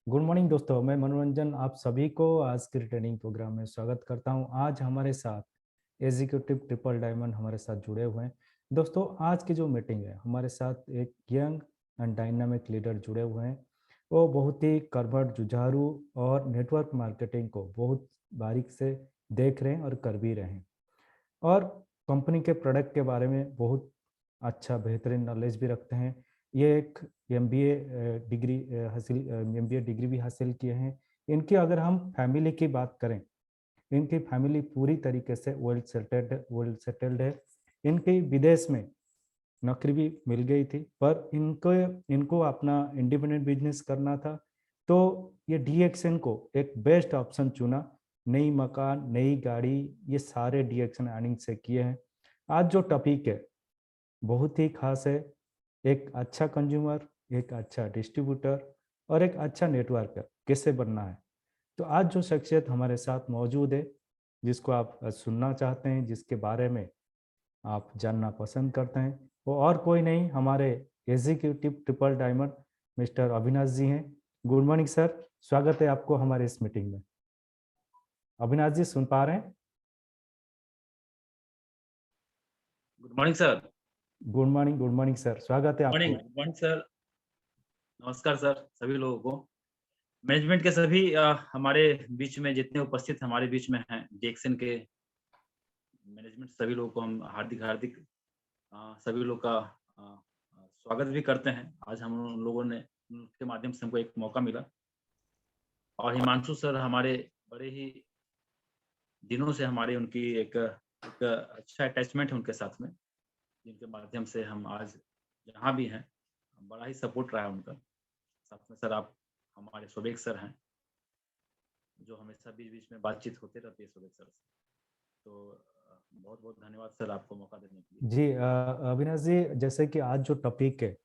Good morning दोस्तों, मैं मनोरंजन आप सभी को आज के ट्रेनिंग प्रोग्राम में स्वागत करता हूं। आज हमारे साथ एग्जीक्यूटिव ट्रिपल डायमंड हमारे साथ जुड़े हुए हैं। दोस्तों, आज की जो मीटिंग है हमारे साथ एक यंग एंड डायनामिक लीडर जुड़े हुए हैं। वो बहुत ही कर्मठ, जुझारू और नेटवर्क मार्केटिंग को बहुत बारीक से देख रहे हैं और कर भी रहे हैं, और कंपनी के प्रोडक्ट के बारे में बहुत अच्छा बेहतरीन नॉलेज भी रखते हैं। ये एक एमबीए डिग्री हासिल एमबीए डिग्री भी हासिल किए हैं। इनकी अगर हम फैमिली की बात करें, इनकी फैमिली पूरी तरीके से वेल सेटल्ड है। इनकी विदेश में नौकरी भी मिल गई थी, पर इनको इनको अपना इंडिपेंडेंट बिजनेस करना था, तो ये डीएक्सएन को एक बेस्ट ऑप्शन चुना। नई मकान, नई गाड़ी, ये सारे डीएक्सएन अर्निंग से किए हैं। आज जो टॉपिक है बहुत ही खास है। एक अच्छा कंज्यूमर, एक अच्छा डिस्ट्रीब्यूटर और एक अच्छा नेटवर्कर कैसे बनना है। तो आज जो शख्सियत हमारे साथ मौजूद है, जिसको आप सुनना चाहते हैं, जिसके बारे में आप जानना पसंद करते हैं, वो और कोई नहीं, हमारे executive triple diamond mister Avinash ji हैं। गुड मॉर्निंग सर, स्वागत है आपको हमारे इस मीटिंग में। अविनाश जी, सुन पा रहे हैं? Good morning sir. Good morning, good morning sir, स्वागत है मॉर्निंग आपको। Good morning sir. नमस्कार सर सभी लोगों को। मैनेजमेंट के सभी हमारे बीच में जितने उपस्थित हमारे बीच में हैं, डीएक्सएन के मैनेजमेंट सभी लोगों को हम हार्दिक हार्दिक सभी लोग का स्वागत भी करते हैं। आज हम उन लोगों ने उनके माध्यम से हमको एक मौका मिला, और हिमांशु सर हमारे बड़े ही दिनों से हमारी उनकी एक अच्छा अटैचमेंट है उनके साथ में, जिनके माध्यम से हम आज जहाँ भी हैं, बड़ा ही सपोर्ट रहा है उनका। साथ में सर आप हमारे शोभेक सर हैं, जो हमेशा बीच-बीच में बातचीत होते रहती है शोभेक सर से। तो बहुत-बहुत धन्यवाद सर आपको मौका देने के लिए। जी अविनाश जी, जैसे कि आज जो टॉपिक है,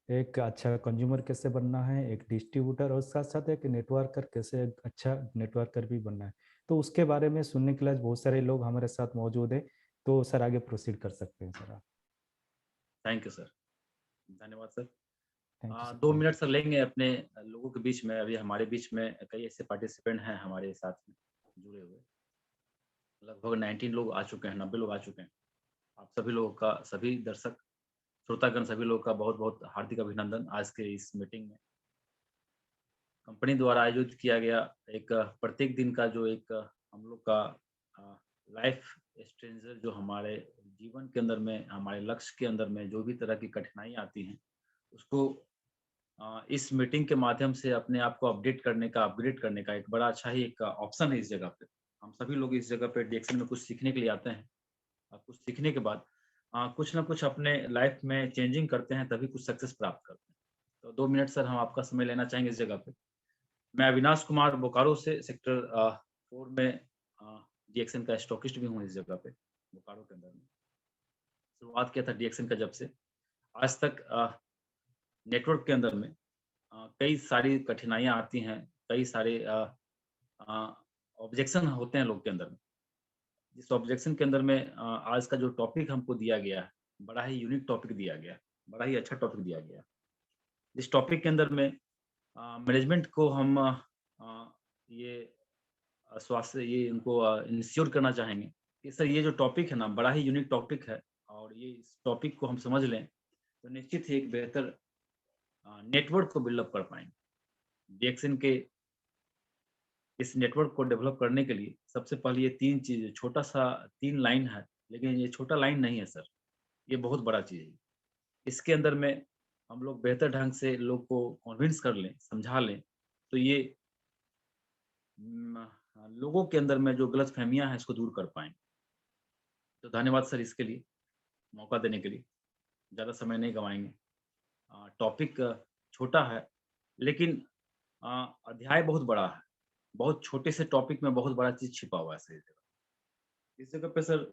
एक अच्छा कंज्यूमर कैसे बनना है, एक डिस्ट्रीब्यूटर और साथ साथ एक नेटवर्कर कैसे एक अच्छा नेटवर्कर भी बनना है, तो उसके बारे में सुनने के लिए आज बहुत सारे लोग हमारे साथ मौजूद है। तो सर आगे प्रोसीड कर सकते हैं सर आप। Thank you sir. धन्यवाद सर। थैंक यू सर, 2 थैंक मिनट सर लेंगे अपने लोगों के बीच में। अभी हमारे बीच में कई ऐसे पार्टिसिपेंट हैं हमारे साथ में जुड़े हुए। लगभग 19 लोग आ चुके हैं, 90 लोग आ चुके हैं। आप सभी लोगों का, सभी दर्शक, श्रोतागण सभी लोगों का बहुत-बहुत हार्दिक अभिनंदन आज के इस मीटिंग में। कंपनी द्वारा आयोजित किया गया एक प्रत्येक दिन का जो एक हम लोग का लाइफ स्ट्रेंजर, जो हमारे जीवन के अंदर में, हमारे लक्ष्य के अंदर में जो भी तरह की कठिनाई आती हैं, उसको इस मीटिंग के माध्यम से अपने आप को अपडेट करने का, अपग्रेड करने का एक बड़ा अच्छा ही एक ऑप्शन है इस जगह पे। हम सभी लोग इस जगह पे डीएक्सन में कुछ सीखने के लिए आते हैं, और कुछ सीखने के बाद कुछ ना कुछ अपने लाइफ में चेंजिंग करते हैं, तभी कुछ सक्सेस प्राप्त करते हैं। तो 2 मिनट सर हम आपका समय लेना चाहेंगे इस जगह पे। मैं अविनाश कुमार बोकारो से सेक्टर 4 में डीएक्सन का स्टॉकिस्ट भी हूँ इस जगह पे, बोकारो के अंदर में। शुरुआत किया था डीएक्सन का जब से, आज तक नेटवर्क के अंदर में कई सारी कठिनाइयाँ आती हैं, कई सारे अ, ऑब्जेक्शन होते हैं लोग के अंदर में। जिस ऑब्जेक्शन के अंदर में आज का जो टॉपिक हमको दिया गया है, बड़ा ही यूनिक टॉपिक दिया गया है, बड़ा ही अच्छा टॉपिक दिया गया है। इस टॉपिक के अंदर में मैनेजमेंट को हम ये स्वास्थ्य ये उनको इंश्योर करना चाहेंगे कि सर ये जो टॉपिक है ना, बड़ा ही यूनिक टॉपिक है, और ये इस टॉपिक को हम समझ लें तो निश्चित ही एक बेहतर नेटवर्क को बिल्डअप कर पाएँगे। डीएक्सन के इस नेटवर्क को डेवलप करने के लिए सबसे पहले ये 3 चीज़, छोटा-सा 3 लाइन है, लेकिन ये छोटा लाइन नहीं है सर, ये बहुत बड़ा चीज़ है। इसके अंदर में हम लोग बेहतर ढंग से लोग को कन्विंस कर लें, समझा लें, तो ये लोगों के अंदर में जो गलतफ़हमियाँ हैं, इसको दूर कर पाएँगे। तो धन्यवाद सर इसके लिए, मौका देने के लिए। ज़्यादा समय नहीं गँवाएँगे। टॉपिक छोटा है, लेकिन अध्याय बहुत बड़ा है। बहुत छोटे से टॉपिक में बहुत बड़ा चीज़ छिपा हुआ है सर इस जगह। इस जगह पे सर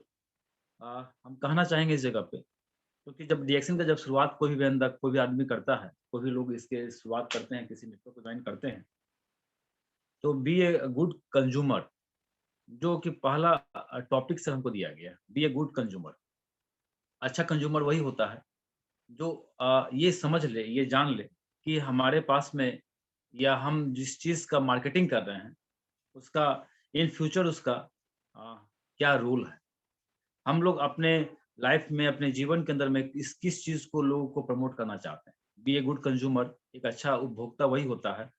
हम कहना चाहेंगे इस जगह पे, क्योंकि जब रिएक्शन का जब शुरुआत कोई भी बंदा, कोई भी आदमी करता है, कोई भी लोग इसके शुरुआत करते हैं, किसी नेटवर्क को जॉइन करते हैं, तो बी ए गुड कंज्यूमर, जो कि पहला टॉपिक सर हमको दिया गया है, बी ए गुड कंज्यूमर। अच्छा कंज्यूमर वही होता है जो ये समझ ले, ये जान ले कि हमारे पास में या हम जिस चीज़ का मार्केटिंग कर रहे हैं, उसका इन फ्यूचर उसका क्या रोल है? हम लोग अपने लाइफ में, अपने जीवन के अंदर में किस चीज़ को लोगों को प्रमोट करना चाहते हैं। बी ए गुड कंज्यूमर, एक अच्छा उपभोक्ता वही होता है,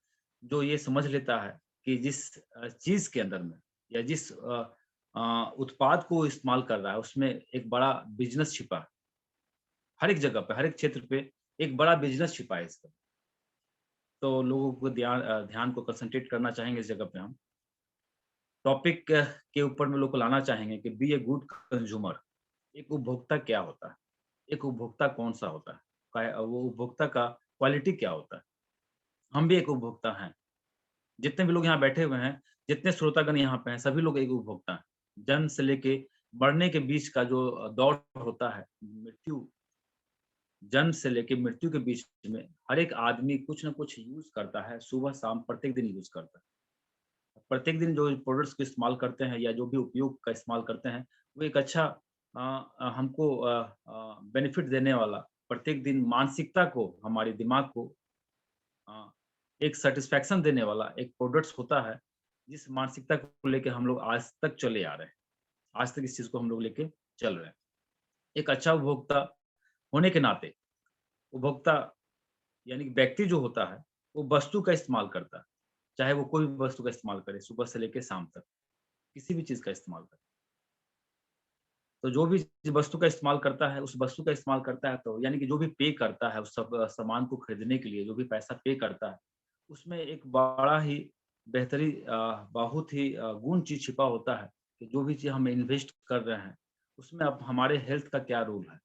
जो ये समझ लेता है कि जिस चीज़ के अंदर में या जिस उत्पाद को इस्तेमाल कर रहा है, उसमें एक बड़ा बिज़नेस छिपा है। हर एक जगह पे, हर एक क्षेत्र पे एक बड़ा बिज़नेस छिपा है इसका। तो लोगों को ध्यान को कंसंट्रेट करना चाहेंगे इस जगह पे हम। टॉपिक के ऊपर में लोग को लाना चाहेंगे कि बी ए गुड कंज्यूमर। एक उपभोक्ता क्या होता है? एक उपभोक्ता कौन-सा होता है? वो उपभोक्ता का क्वालिटी क्या होता है? हम भी एक उपभोक्ता हैं। जितने भी लोग यहाँ बैठे हुए हैं, जितने श्रोतागण यहाँ पे हैं, सभी लोग एक उपभोक्ता हैं। जन्म से लेके मरने के बीच का जो दौर होता है, जन्म से लेके मृत्यु के बीच में हर एक आदमी कुछ न कुछ यूज़ करता है, सुबह-शाम प्रत्येक दिन यूज़ करता है। प्रत्येक दिन जो प्रोडक्ट्स को इस्तेमाल करते हैं या जो भी उपयोग का इस्तेमाल करते हैं, वो एक अच्छा हमको बेनिफिट देने वाला, प्रत्येक दिन मानसिकता को, हमारे दिमाग को अ, एक सैटिस्फैक्शन देने वाला एक प्रोडक्ट्स होता है, जिस मानसिकता को लेके हम लोग आज तक चले आ रहे हैं। आज तक इस चीज़ को हम लोग लेके चल रहे हैं। एक अच्छा उपभोक्ता होने के नाते, उपभोक्ता यानी कि व्यक्ति जो होता है, वो वस्तु का इस्तेमाल करता है। चाहे वो कोई भी वस्तु का इस्तेमाल करे, सुबह से लेके शाम तक, किसी भी चीज़ का इस्तेमाल करे। तो जो भी वस्तु का इस्तेमाल करता है, उस वस्तु का इस्तेमाल करता है तो यानी कि जो भी पे करता है उस सब सामान को खरीदने के लिए जो भी पैसा पे करता है, उसमें एक बड़ा ही बहुत ही गुण चीज़ छिपा होता है कि जो भी चीज़ हम इन्वेस्ट कर रहे हैं, उसमें अब हमारे हेल्थ का क्या रोल है?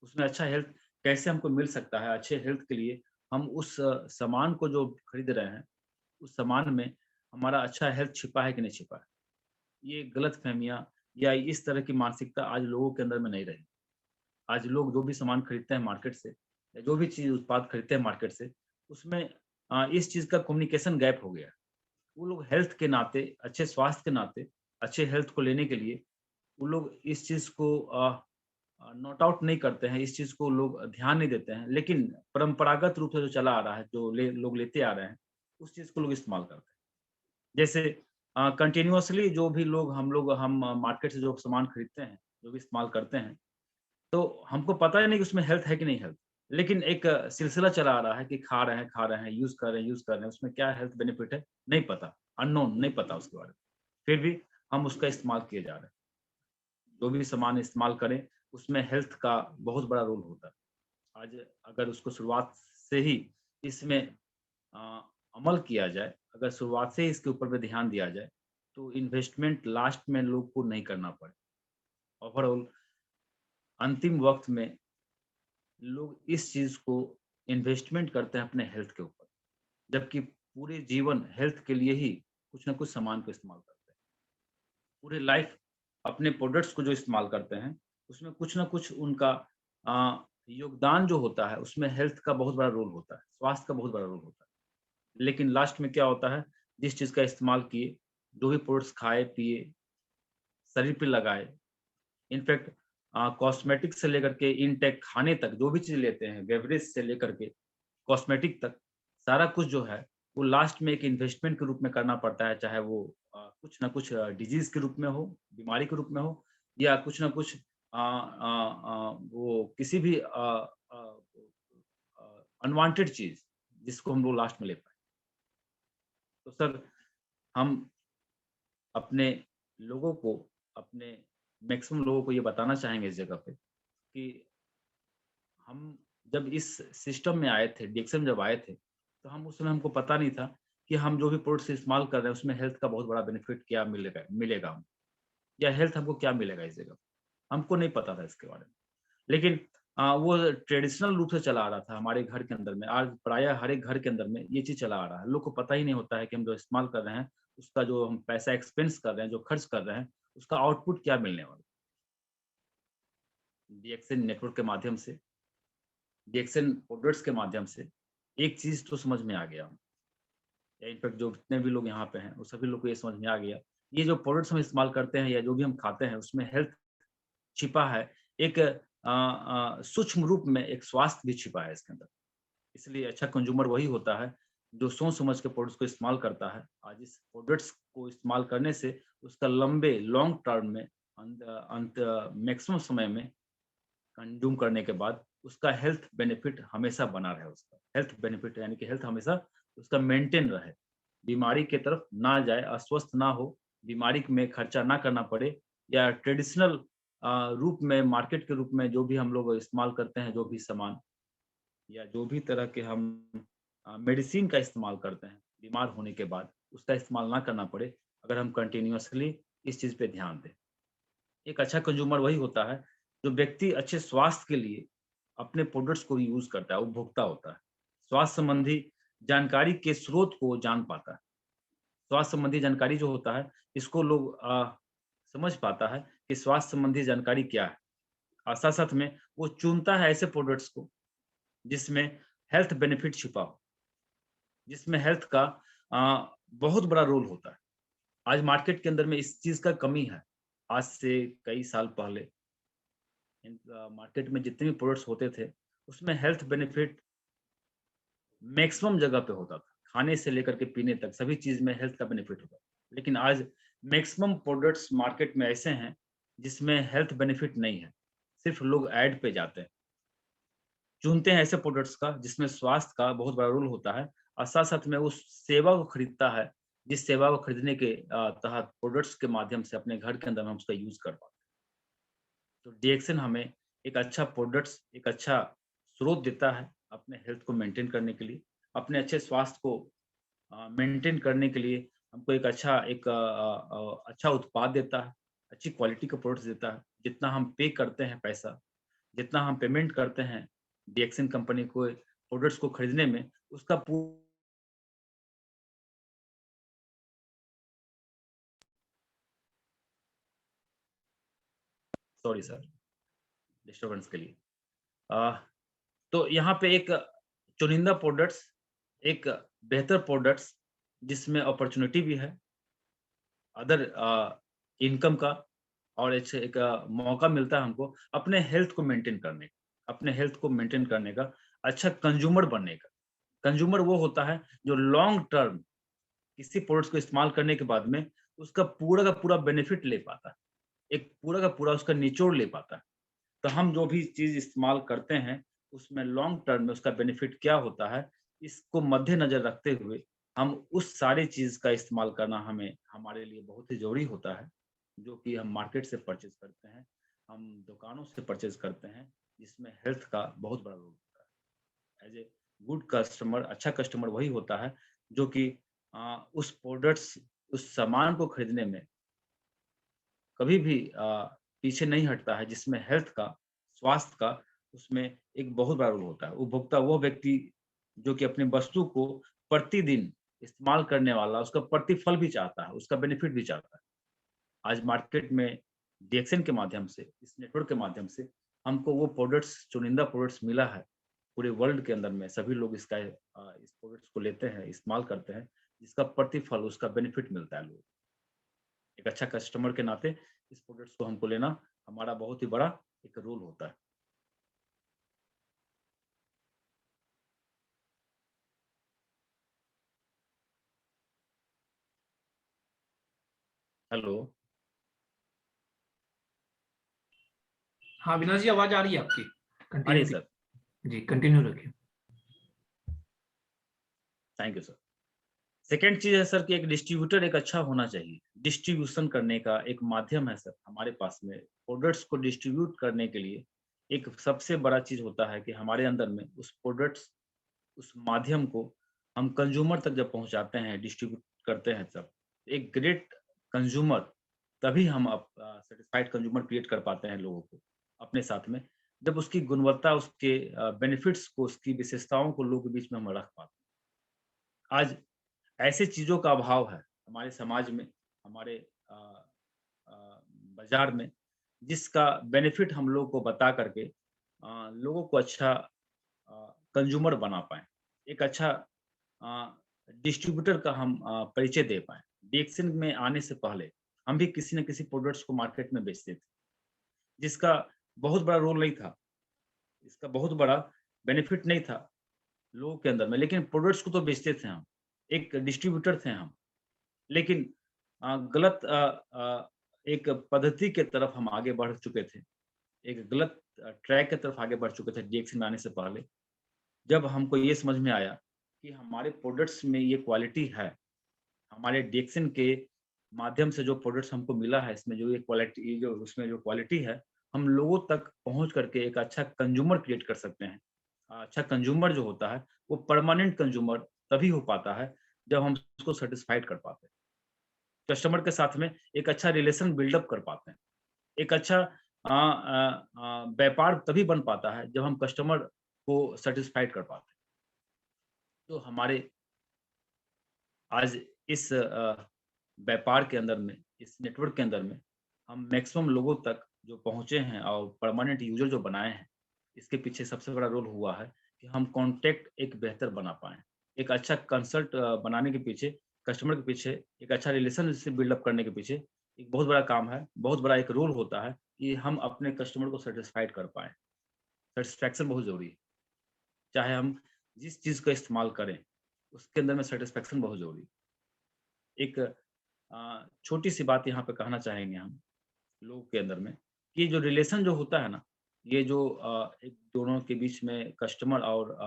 उसमें अच्छा हेल्थ कैसे हमको मिल सकता है? अच्छे हेल्थ के लिए हम उस सामान को जो खरीद रहे हैं, उस सामान में हमारा अच्छा हेल्थ छिपा है कि नहीं छिपा है? ये गलतफ़हमियाँ या इस तरह की मानसिकता आज लोगों के अंदर में नहीं रही। आज लोग जो भी सामान खरीदते हैं मार्केट से या जो भी चीज़ उत्पाद खरीदते हैं मार्केट से, उसमें इस चीज़ का कम्युनिकेशन गैप हो गया है। वो लोग हेल्थ के नाते, अच्छे स्वास्थ्य के नाते, अच्छे हेल्थ को लेने के लिए वो लोग इस चीज़ को नोट आउट नहीं करते हैं, इस चीज़ को लोग ध्यान नहीं देते हैं। लेकिन परंपरागत रूप से जो चला आ रहा है, जो लोग लेते आ रहे हैं, उस चीज़ को लोग इस्तेमाल करते हैं। जैसे कंटिन्यूअसली जो भी लोग हम मार्केट से जो सामान खरीदते हैं, जो भी इस्तेमाल करते हैं, तो हमको पता ही नहीं कि उसमें हेल्थ है कि नहीं हेल्थ। लेकिन एक सिलसिला चला आ रहा है कि खा रहे हैं, यूज़ कर रहे हैं, उसमें क्या हेल्थ बेनिफिट है, नहीं पता, अननोन नहीं पता उसके बारे में। फिर भी हम उसका इस्तेमाल किए जा रहे हैं। जो भी सामान इस्तेमाल करें, उसमें हेल्थ का बहुत बड़ा रोल होता है। आज अगर उसको शुरुआत से ही इसमें अ, अमल किया जाए, अगर शुरुआत से ही इसके ऊपर पे ध्यान दिया जाए, तो इन्वेस्टमेंट लास्ट में लोग को नहीं करना पड़े। ओवरऑल अंतिम वक़्त में लोग इस चीज़ को इन्वेस्टमेंट करते हैं अपने हेल्थ के ऊपर, जबकि पूरे जीवन हेल्थ के लिए ही कुछ न कुछ सामान को इस्तेमाल करते हैं। पूरे लाइफ़ अपने प्रोडक्ट्स को जो इस्तेमाल करते हैं, उसमें कुछ न कुछ उनका योगदान जो होता है, उसमें हेल्थ का बहुत बड़ा रोल होता है, स्वास्थ्य का बहुत बड़ा रोल होता है। लेकिन लास्ट में क्या होता है, जिस चीज़ का इस्तेमाल किए, जो भी प्रोडक्ट्स खाए, पिए, शरीर पे लगाए, इनफैक्ट कॉस्मेटिक से लेकर के इनटेक खाने तक जो भी चीज़ लेते हैं, बेवरेज से लेकर के कॉस्मेटिक तक, सारा कुछ जो है, वो लास्ट में एक इन्वेस्टमेंट के रूप में करना पड़ता है, चाहे वो कुछ न कुछ डिज़ीज़ के रूप में हो, बीमारी के रूप में हो या कुछ न कुछ वो किसी भी अनवांटेड चीज़, जिसको हम लोग लास्ट में ले पाएँ। तो सर, हम अपने लोगों को, अपने मैक्सिमम लोगों को ये बताना चाहेंगे इस जगह पे कि हम जब इस सिस्टम में आए थे, डीएक्सएम जब आए थे, तो हम उस समय हमको पता नहीं था कि हम जो भी प्रोडक्ट्स इस्तेमाल कर रहे हैं, उसमें हेल्थ का बहुत बड़ा बेनिफिट क्या मिलेगा मिलेगा हमको या हेल्थ हमको क्या मिलेगा इस जगह। हमको नहीं पता था इसके बारे में। लेकिन वो ट्रेडिशनल रूप से चला आ रहा था हमारे घर के अंदर में। आज प्रायः हर एक घर के अंदर में ये चीज़ चला आ रहा है। लोग को पता ही नहीं होता है कि हम जो इस्तेमाल कर रहे हैं, उसका जो हम पैसा एक्सपेंस कर रहे हैं, जो खर्च कर रहे हैं, उसका आउटपुट क्या मिलने वाला है। डीएक्सएन नेटवर्क के माध्यम से, डीएक्सएन प्रोडक्ट्स के माध्यम से एक चीज़ तो समझ में आ गया या इनफैक्ट जो जितने भी लोग यहाँ पे हैं, वो सभी लोग को ये समझ में आ गया। ये जो प्रोडक्ट्स हम इस्तेमाल करते हैं या जो भी हम खाते हैं, उसमें हेल्थ छिपा है। एक सूक्ष्म रूप में एक स्वास्थ्य भी छिपा है इसके अंदर। इसलिए अच्छा कंज़्यूमर वही होता है, जो सोच समझ के प्रोडक्ट्स को इस्तेमाल करता है, आज इस प्रोडक्ट्स को इस्तेमाल करने से उसका लंबे लॉन्ग टर्म में अंत मैक्सिमम समय में कंज्यूम करने के बाद उसका हेल्थ बेनिफिट हमेशा बना रहे, उसका हेल्थ बेनिफिट यानी कि हेल्थ हमेशा उसका मेंटेन रहे, बीमारी की तरफ ना जाए, अस्वस्थ ना हो, बीमारी में खर्चा ना करना पड़े, या ट्रेडिशनल रूप में मार्केट के रूप में जो भी हम लोग इस्तेमाल करते हैं, जो भी सामान या जो भी तरह के हम मेडिसिन का इस्तेमाल करते हैं, बीमार होने के बाद उसका इस्तेमाल ना करना पड़े, अगर हम कंटिन्यूअसली इस चीज़ पे ध्यान दें। एक अच्छा कंज्यूमर वही होता है, जो व्यक्ति अच्छे स्वास्थ्य के लिए अपने प्रोडक्ट्स को यूज़ करता है, उपभोक्ता होता है। स्वास्थ्य संबंधी जानकारी के स्रोत को जान पाता है। स्वास्थ्य संबंधी जानकारी जो होता है, इसको लोग समझ पाता है कि स्वास्थ्य संबंधी जानकारी क्या है। और साथ-साथ में वो चुनता है ऐसे प्रोडक्ट्स को, जिसमें हेल्थ बेनिफिट छिपा हो, जिसमें हेल्थ का बहुत बड़ा रोल होता है। आज मार्केट के अंदर में इस चीज़ का कमी है। आज से कई साल पहले मार्केट में जितने भी प्रोडक्ट्स होते थे, उसमें हेल्थ बेनिफिट मैक्सिमम जगह पे होता था। खाने से लेकर के पीने तक सभी चीज़ में हेल्थ का बेनिफिट होता था। लेकिन आज मैक्सिमम प्रोडक्ट्स मार्केट में ऐसे हैं, जिसमें हेल्थ बेनिफिट नहीं है। सिर्फ़ लोग ऐड पे जाते हैं। चुनते हैं ऐसे प्रोडक्ट्स का जिसमें स्वास्थ्य का बहुत बड़ा रोल होता है, और साथ-साथ में उस सेवा को खरीदता है, जिस सेवा को खरीदने के तहत प्रोडक्ट्स के माध्यम से अपने घर के अंदर हम उसका यूज़ कर पाते हैं। तो डीएक्सन हमें एक अच्छा प्रोडक्ट्स, एक अच्छा स्रोत देता है अपने हेल्थ को मेंटेन करने के लिए, अपने अच्छे स्वास्थ्य को मेंटेन करने के लिए हमको एक अच्छा उत्पाद देता है, अच्छी क्वालिटी का प्रोडक्ट्स देता है। जितना हम पे करते हैं पैसा, जितना हम पेमेंट करते हैं डीएक्सन कंपनी को प्रोडक्ट्स को खरीदने में, उसका पू सॉरी सर, डिस्टर्बेंस के लिए। अ, तो यहाँ पे एक चुनिंदा प्रोडक्ट्स, एक बेहतर प्रोडक्ट्स जिसमें अपॉर्च्युनिटी भी है, अदर इनकम का, और एक मौका मिलता है हमको अपने हेल्थ को मेंटेन करने का, अपने हेल्थ को मेंटेन करने का, अच्छा कंज्यूमर बनने का। कंज्यूमर वो होता है जो लॉन्ग टर्म किसी प्रोडक्ट्स को इस्तेमाल करने के बाद में उसका पूरा का पूरा बेनिफिट ले पाता है, एक पूरा का पूरा उसका निचोड़ ले पाता है। तो हम जो भी चीज़ इस्तेमाल करते हैं, उसमें लॉन्ग टर्म में उसका बेनिफिट क्या होता है, इसको मद्देनज़र रखते हुए हम उस सारी चीज़ का इस्तेमाल करना हमें हमारे लिए बहुत ही ज़रूरी होता है, जो कि हम मार्केट से परचेज़ करते हैं, हम दुकानों से परचेज़ करते हैं, जिसमें हेल्थ का बहुत बड़ा रोल होता है। एज़ ए गुड कस्टमर, अच्छा कस्टमर वही होता है, जो कि उस प्रोडक्ट्स, उस सामान को खरीदने में कभी भी पीछे नहीं हटता है, जिसमें हेल्थ का, स्वास्थ्य का उसमें एक बहुत बड़ा रोल होता है। उपभोक्ता वो व्यक्ति जो कि अपनी वस्तु को प्रतिदिन इस्तेमाल करने वाला, उसका प्रतिफल भी चाहता है, उसका बेनिफिट भी चाहता है। आज मार्केट में डीएक्सन के माध्यम से, इस नेटवर्क के माध्यम से हमको वो प्रोडक्ट्स, चुनिंदा प्रोडक्ट्स मिला है। पूरे वर्ल्ड के अंदर में सभी लोग इस प्रोडक्ट्स को लेते हैं, इस्तेमाल करते हैं, जिसका प्रतिफल, उसका बेनिफिट मिलता है लोगों को। एक अच्छा कस्टमर के नाते इस प्रोडक्ट्स को हमको लेना हमारा बहुत ही बड़ा एक रोल होता है। हेलो। हाँ विनाश जी, आवाज आ रही है आपकी। आ रही कंटिन्यू है सर। जी, कंटिन्यू रखिए। Thank you sir. सेकंड चीज़ है सर कि एक डिस्ट्रीब्यूटर एक अच्छा होना चाहिए। डिस्ट्रीब्यूशन करने का एक माध्यम है सर हमारे पास में। प्रोडक्ट्स को डिस्ट्रीब्यूट करने के लिए एक सबसे बड़ा चीज़ होता है कि हमारे अंदर में उस प्रोडक्ट्स, उस माध्यम को हम कंज्यूमर तक जब पहुँचाते हैं, डिस्ट्रीब्यूट करते हैं तब, एक ग्रेट कंज्यूमर, तभी हम सैटिस्फाइड कंज्यूमर क्रिएट कर पाते हैं लोगों को अपने साथ में, जब उसकी गुणवत्ता, उसके बेनिफिट्स को, उसकी विशेषताओं को लोगों के बीच में हम रख पाते हैं। आज ऐसी चीज़ों का अभाव है हमारे समाज में, हमारे अ बाज़ार में, जिसका बेनिफिट हम लोग को बता करके लोगों को अच्छा कंज्यूमर बना पाएँ। एक अच्छा अ, डिस्ट्रीब्यूटर का हम परिचय दे पाएँ। डीएक्सन में आने से पहले हम भी किसी न किसी प्रोडक्ट्स को मार्केट में बेचते थे, जिसका बहुत बड़ा रोल नहीं था, इसका बहुत बड़ा बेनिफिट नहीं था। लोगों के अंदर में, लेकिन प्रोडक्ट्स को तो बेचते थे हम, एक डिस्ट्रीब्यूटर थे हम। लेकिन गलत एक पद्धति के तरफ हम आगे बढ़ चुके थे। एक गलत ट्रैक की तरफ आगे बढ़ चुके थे डीएक्स में आने से पहले। जब हमको ये समझ में आया कि हमारे प्रोडक्ट्स में ये क्वालिटी है, हमारे डिएक्शन के माध्यम से जो प्रोडक्ट्स हमको मिला है, इसमें जो ये क्वालिटी जो उसमें जो क्वालिटी है, हम लोगों तक पहुँच करके एक अच्छा कंज्यूमर क्रिएट कर सकते हैं। अच्छा कंज्यूमर जो होता है, वो परमानेंट कंज्यूमर तभी हो पाता है, जब हम उसको सैटिस्फाइड कर पाते हैं। कस्टमर के साथ में एक अच्छा रिलेशन बिल्डअप कर पाते हैं। एक अच्छा व्यापार तभी बन पाता है, जब हम कस्टमर को सैटिस्फाइड कर पाते हैं। तो हमारे आज इस व्यापार के अंदर में, इस नेटवर्क के अंदर में, हम मैक्सिमम लोगों तक जो पहुँचे हैं और परमानेंट यूज़र जो बनाए हैं, इसके पीछे सबसे बड़ा रोल हुआ है कि हम कॉन्टैक्ट एक बेहतर बना पाएँ। एक अच्छा कंसल्ट बनाने के पीछे, कस्टमर के पीछे, एक अच्छा रिलेशनशिप बिल्डअप करने के पीछे एक बहुत बड़ा काम है, बहुत बड़ा एक रोल होता है कि हम अपने कस्टमर को सैटिस्फाइड कर पाएँ। सैटिस्फैक्शन बहुत ज़रूरी है। चाहे हम जिस चीज़ का इस्तेमाल करें, उसके अंदर में सैटिस्फैक्शन बहुत ज़रूरी है। एक छोटी-सी बात यहाँ पे कहना चाहेंगे हम लोगों के अंदर में, कि जो रिलेशन जो होता है ना, ये जो एक दोनों के बीच में कस्टमर और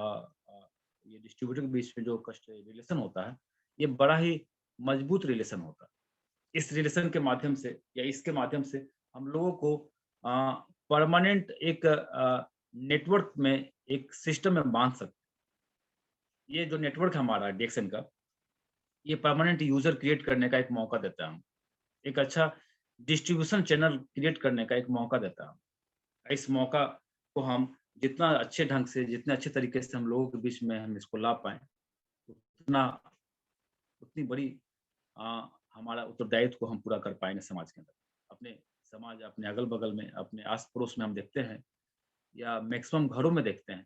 ये डिस्ट्रीब्यूटर के बीच में जो कस्ट रिलेशन होता है, ये बड़ा ही मजबूत रिलेशन होता है। इस रिलेशन के माध्यम से या इसके माध्यम से हम लोगों को परमानेंट एक नेटवर्क में, एक सिस्टम में बाँध सकते हैं। ये जो नेटवर्क है हमारा डीएक्सन का, ये परमानेंट यूज़र क्रिएट करने का एक मौका देता है हमको। एक अच्छा डिस्ट्रीब्यूशन चैनल क्रिएट करने का एक मौका देता है। इस मौका को हम जितना अच्छे ढंग से, जितने अच्छे तरीके से हम लोगों के बीच में हम इसको ला पाएँ, उतना उतनी बड़ी अ, हमारा उत्तरदायित्व को हम पूरा कर पाएँगे समाज के अंदर। अपने समाज, अपने अगल-बगल में, अपने आस-पड़ोस में हम देखते हैं या मैक्सिमम घरों में देखते हैं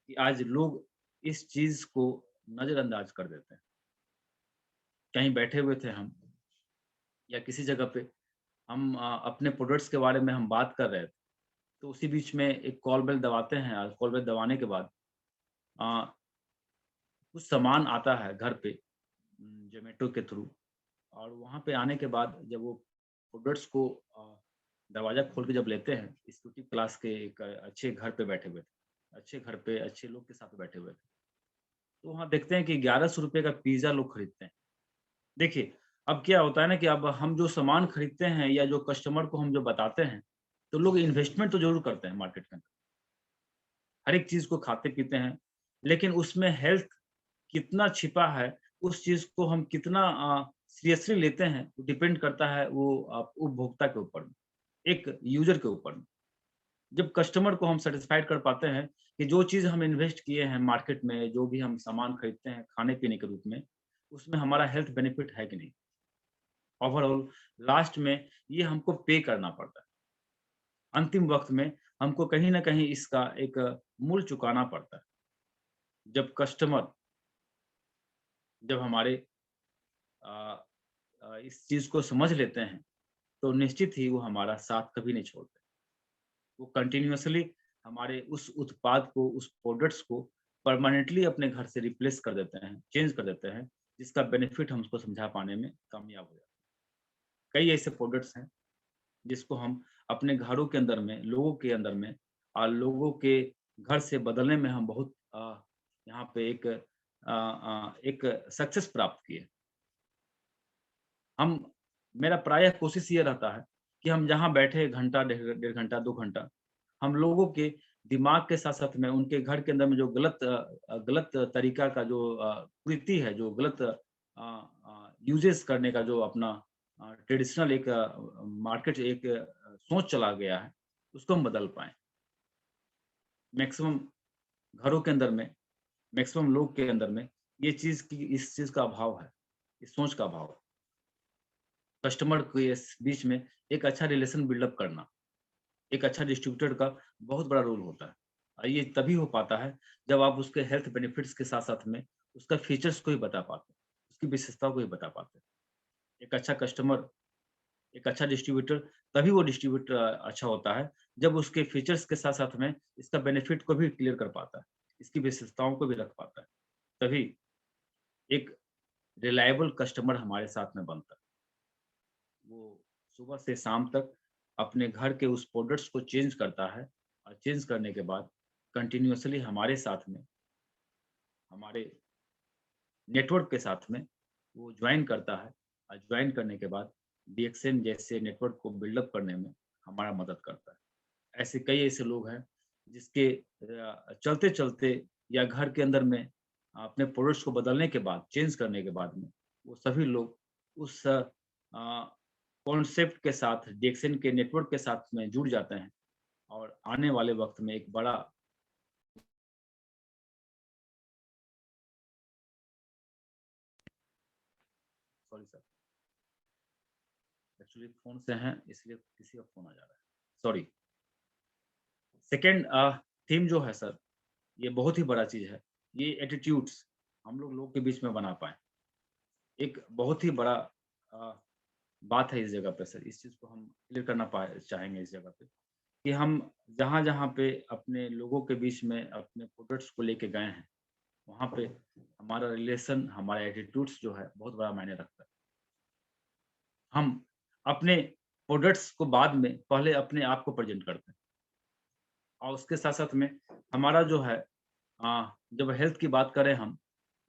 कि आज लोग इस चीज़ को नज़रअंदाज कर देते हैं। कहीं बैठे हुए थे हम या किसी जगह पे हम अपने प्रोडक्ट्स के बारे में हम बात कर रहे थे, तो उसी बीच में एक कॉल बेल दबाते हैं और कॉल बेल दबाने के बाद अ, कुछ सामान आता है घर पे ज़ोमैटो के थ्रू, और वहाँ पे आने के बाद जब वो प्रोडक्ट्स को दरवाज़ा खोल के जब लेते हैं, एग्ज़ीक्यूटिव क्लास के एक अच्छे घर पे बैठे हुए थे, अच्छे घर पे अच्छे लोग के साथ बैठे हुए थे। तो वहाँ देखते हैं कि ₹1100 का पिज़्ज़ा लोग खरीदते हैं। देखिए, अब क्या होता है ना कि अब हम जो सामान खरीदते हैं या जो कस्टमर को हम जो बताते हैं, तो लोग इन्वेस्टमेंट तो ज़रूर करते हैं मार्केट के अंदर। हर एक चीज़ को खाते-पीते हैं, लेकिन उसमें हेल्थ कितना छिपा है, उस चीज़ को हम कितना सीरियसली लेते हैं, वो डिपेंड करता है वो उपभोक्ता के ऊपर में, एक यूज़र के ऊपर में। जब कस्टमर को हम सैटिस्फाइड कर पाते हैं कि जो चीज़ हम इन्वेस्ट किए हैं मार्केट में, जो भी हम सामान खरीदते हैं खाने-पीने के रूप में, उसमें हमारा हेल्थ बेनिफिट है कि नहीं? ओवरऑल लास्ट में ये हमको पे करना पड़ता है। अंतिम वक़्त में हमको कहीं न कहीं इसका एक मूल्य चुकाना पड़ता है। जब कस्टमर जब हमारे अ इस चीज़ को समझ लेते हैं, तो निश्चित ही वो हमारा साथ कभी नहीं छोड़ते। वो कंटीन्यूअसली हमारे उस उत्पाद को, उस प्रोडक्ट्स को परमानेंटली अपने घर से रिप्लेस कर देते हैं, चेंज कर देते हैं, जिसका बेनिफिट हम उसको समझा पाने में कामयाब हो जाते हैं। कई ऐसे प्रोडक्ट्स हैं जिसको हम अपने घरों के अंदर में, लोगों के अंदर में लोगों के घर से बदलने में हम बहुत यहाँ पे एक सक्सेस प्राप्त किए। हम मेरा प्रायः कोशिश ये रहता है कि हम जहाँ बैठे घंटा, डेढ़ घंटा, 2 घंटा, हम लोगों के दिमाग के साथ-साथ में उनके घर के अंदर में जो गलत तरीका का जो कुरीति है, जो गलत यूज़ेज़ करने का जो अपना ट्रेडिशनल एक मार्केट एक सोच चला गया है, उसको हम बदल पाएँ। मैक्सिमम घरों के अंदर में, मैक्सिमम लोग के अंदर में ये चीज़ की इस चीज़ का अभाव है, इस सोच का अभाव है। कस्टमर के इस बीच में एक अच्छा रिलेशन बिल्डअप करना, एक अच्छा डिस्ट्रीब्यूटर का बहुत बड़ा रोल होता है। ये तभी हो पाता है जब आप उसके हेल्थ बेनिफिट्स के साथ-साथ में उसका फीचर्स को भी बता पाते हैं, उसकी विशेषताओं को भी बता पाते हैं। एक अच्छा कस्टमर, एक अच्छा डिस्ट्रीब्यूटर तभी वो डिस्ट्रीब्यूटर अच्छा होता है जब उसके फीचर्स के साथ-साथ में इसका बेनिफिट को भी क्लियर कर पाता है। इसकी विशेषताओं को भी रख पाता है, तभी एक रिलायबल कस्टमर हमारे साथ में बनता है। वो सुबह से शाम तक अपने घर के उस प्रोडक्ट्स को चेंज करता है और चेंज करने के बाद कंटिन्यूअसली हमारे साथ में, हमारे नेटवर्क के साथ में वो ज्वाइन करता है और ज्वाइन करने के बाद डीएक्सएन जैसे नेटवर्क को बिल्डअप करने में हमारा मदद करता है। ऐसे कई ऐसे लोग हैं जिसके चलते-चलते या घर के अंदर में अपने प्रोडक्ट्स को बदलने के बाद, चेंज करने के बाद में वो सभी लोग उस कॉन्सेप्ट के साथ, डीएक्सएन के नेटवर्क के साथ में जुड़ जाते हैं और आने वाले वक़्त में एक बड़ा सॉरी सर, एक्चुअली फ़ोन से हैं इसलिए किसी का फ़ोन आ जा रहा है। सॉरी। सेकंड थीम जो है सर, ये बहुत ही बड़ा चीज़ है। ये एटीट्यूड्स हम लोगों के बीच में बना पाएँ। एक बहुत ही बड़ा अ, बात है इस जगह पे सर, इस चीज़ को हम क्लियर करना चाहेंगे इस जगह पे, कि हम जहाँ-जहाँ पे अपने लोगों के बीच में अपने प्रोडक्ट्स को लेके गए हैं, वहाँ पे हमारा रिलेशन, हमारा एटीट्यूड्स जो है बहुत बड़ा मायने रखता है। हम अपने प्रोडक्ट्स को बाद में पहले अपने आप को प्रेज़ेंट करते हैं और उसके साथ-साथ में हमारा जो है जब हेल्थ की बात करें हम,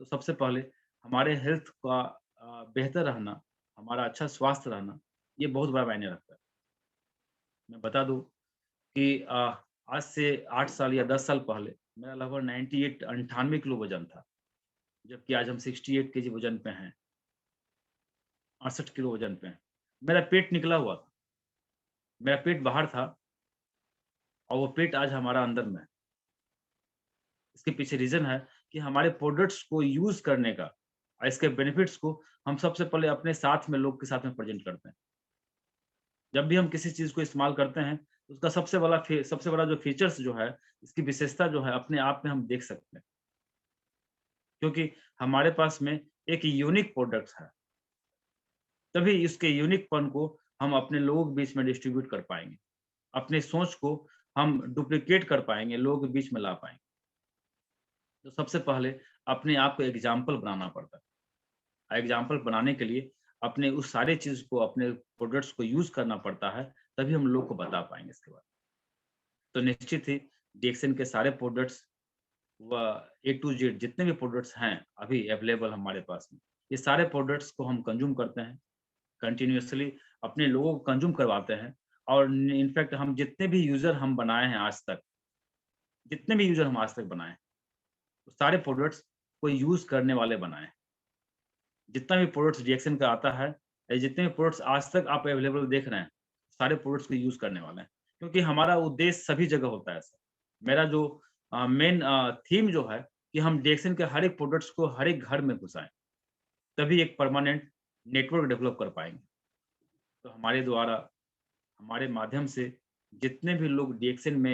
तो सबसे पहले हमारे हेल्थ का बेहतर रहना, हमारा अच्छा स्वास्थ्य रहना, ये बहुत बड़ा मायने रखता है। मैं बता दूँ कि आज से 8 साल या 10 साल पहले मेरा लगभग 98 किलो वज़न था, जबकि आज हम 68 केजी वज़न पे हैं, 68 किलो वज़न पे हैं। मेरा पेट निकला हुआ था, मेरा पेट बाहर था और वो पेट आज हमारा अंदर में है। इसके पीछे रीज़न है कि हमारे प्रोडक्ट्स को यूज़ करने का और इसके बेनिफिट्स को हम सबसे पहले अपने साथ में लोग के साथ में प्रेज़ेंट करते हैं। जब भी हम किसी चीज़ को इस्तेमाल करते हैं, तो उसका सबसे बड़ा जो फीचर्स जो है, इसकी विशेषता जो है, अपने आप में हम देख सकते हैं। क्योंकि हमारे पास में एक यूनिक प्रोडक्ट्स है, तभी इसके यूनिकपन को हम अपने लोगों के बीच में डिस्ट्रीब्यूट कर पाएँगे। अपनी सोच को हम डुप्लिकेट कर पाएँगे, लोगों के बीच में ला पाएँगे। तो सबसे पहले अपने आप को एग्ज़ाम्पल बनाना पड़ता है। एग्ज़ाम्पल बनाने के लिए अपने उस सारे चीज़ को, अपने प्रोडक्ट्स को यूज़ करना पड़ता है, तभी हम लोग को बता पाएँगे इसके बारे में। तो निश्चित ही डीएक्सएन के सारे प्रोडक्ट्स व ए टू जेड जितने भी प्रोडक्ट्स हैं अभी अवेलेबल हमारे पास में, ये सारे प्रोडक्ट्स को हम कंज़्यूम करते हैं, कंटिन्यूअसली अपने लोगों को कंज़्यूम करवाते हैं और इनफैक्ट हम जितने भी यूज़र हम बनाए हैं आज तक, जितने भी यूज़र हम आज तक बनाए हैं, वो सारे प्रोडक्ट्स को यूज़ करने वाले बनाए हैं। जितना भी प्रोडक्ट्स रिएक्शन का आता है या जितने भी प्रोडक्ट्स आज तक आप अवेलेबल देख रहे हैं, सारे प्रोडक्ट्स को यूज़ करने वाले हैं। क्योंकि हमारा उद्देश्य सभी जगह होता है सर। मेरा जो मेन थीम जो है कि हम रिएक्शन के हर एक प्रोडक्ट्स को हर एक घर में घुसाएँ, तभी एक परमानेंट नेटवर्क डेवलप कर पाएँगे। तो हमारे द्वारा, हमारे माध्यम से जितने भी लोग रिएक्शन में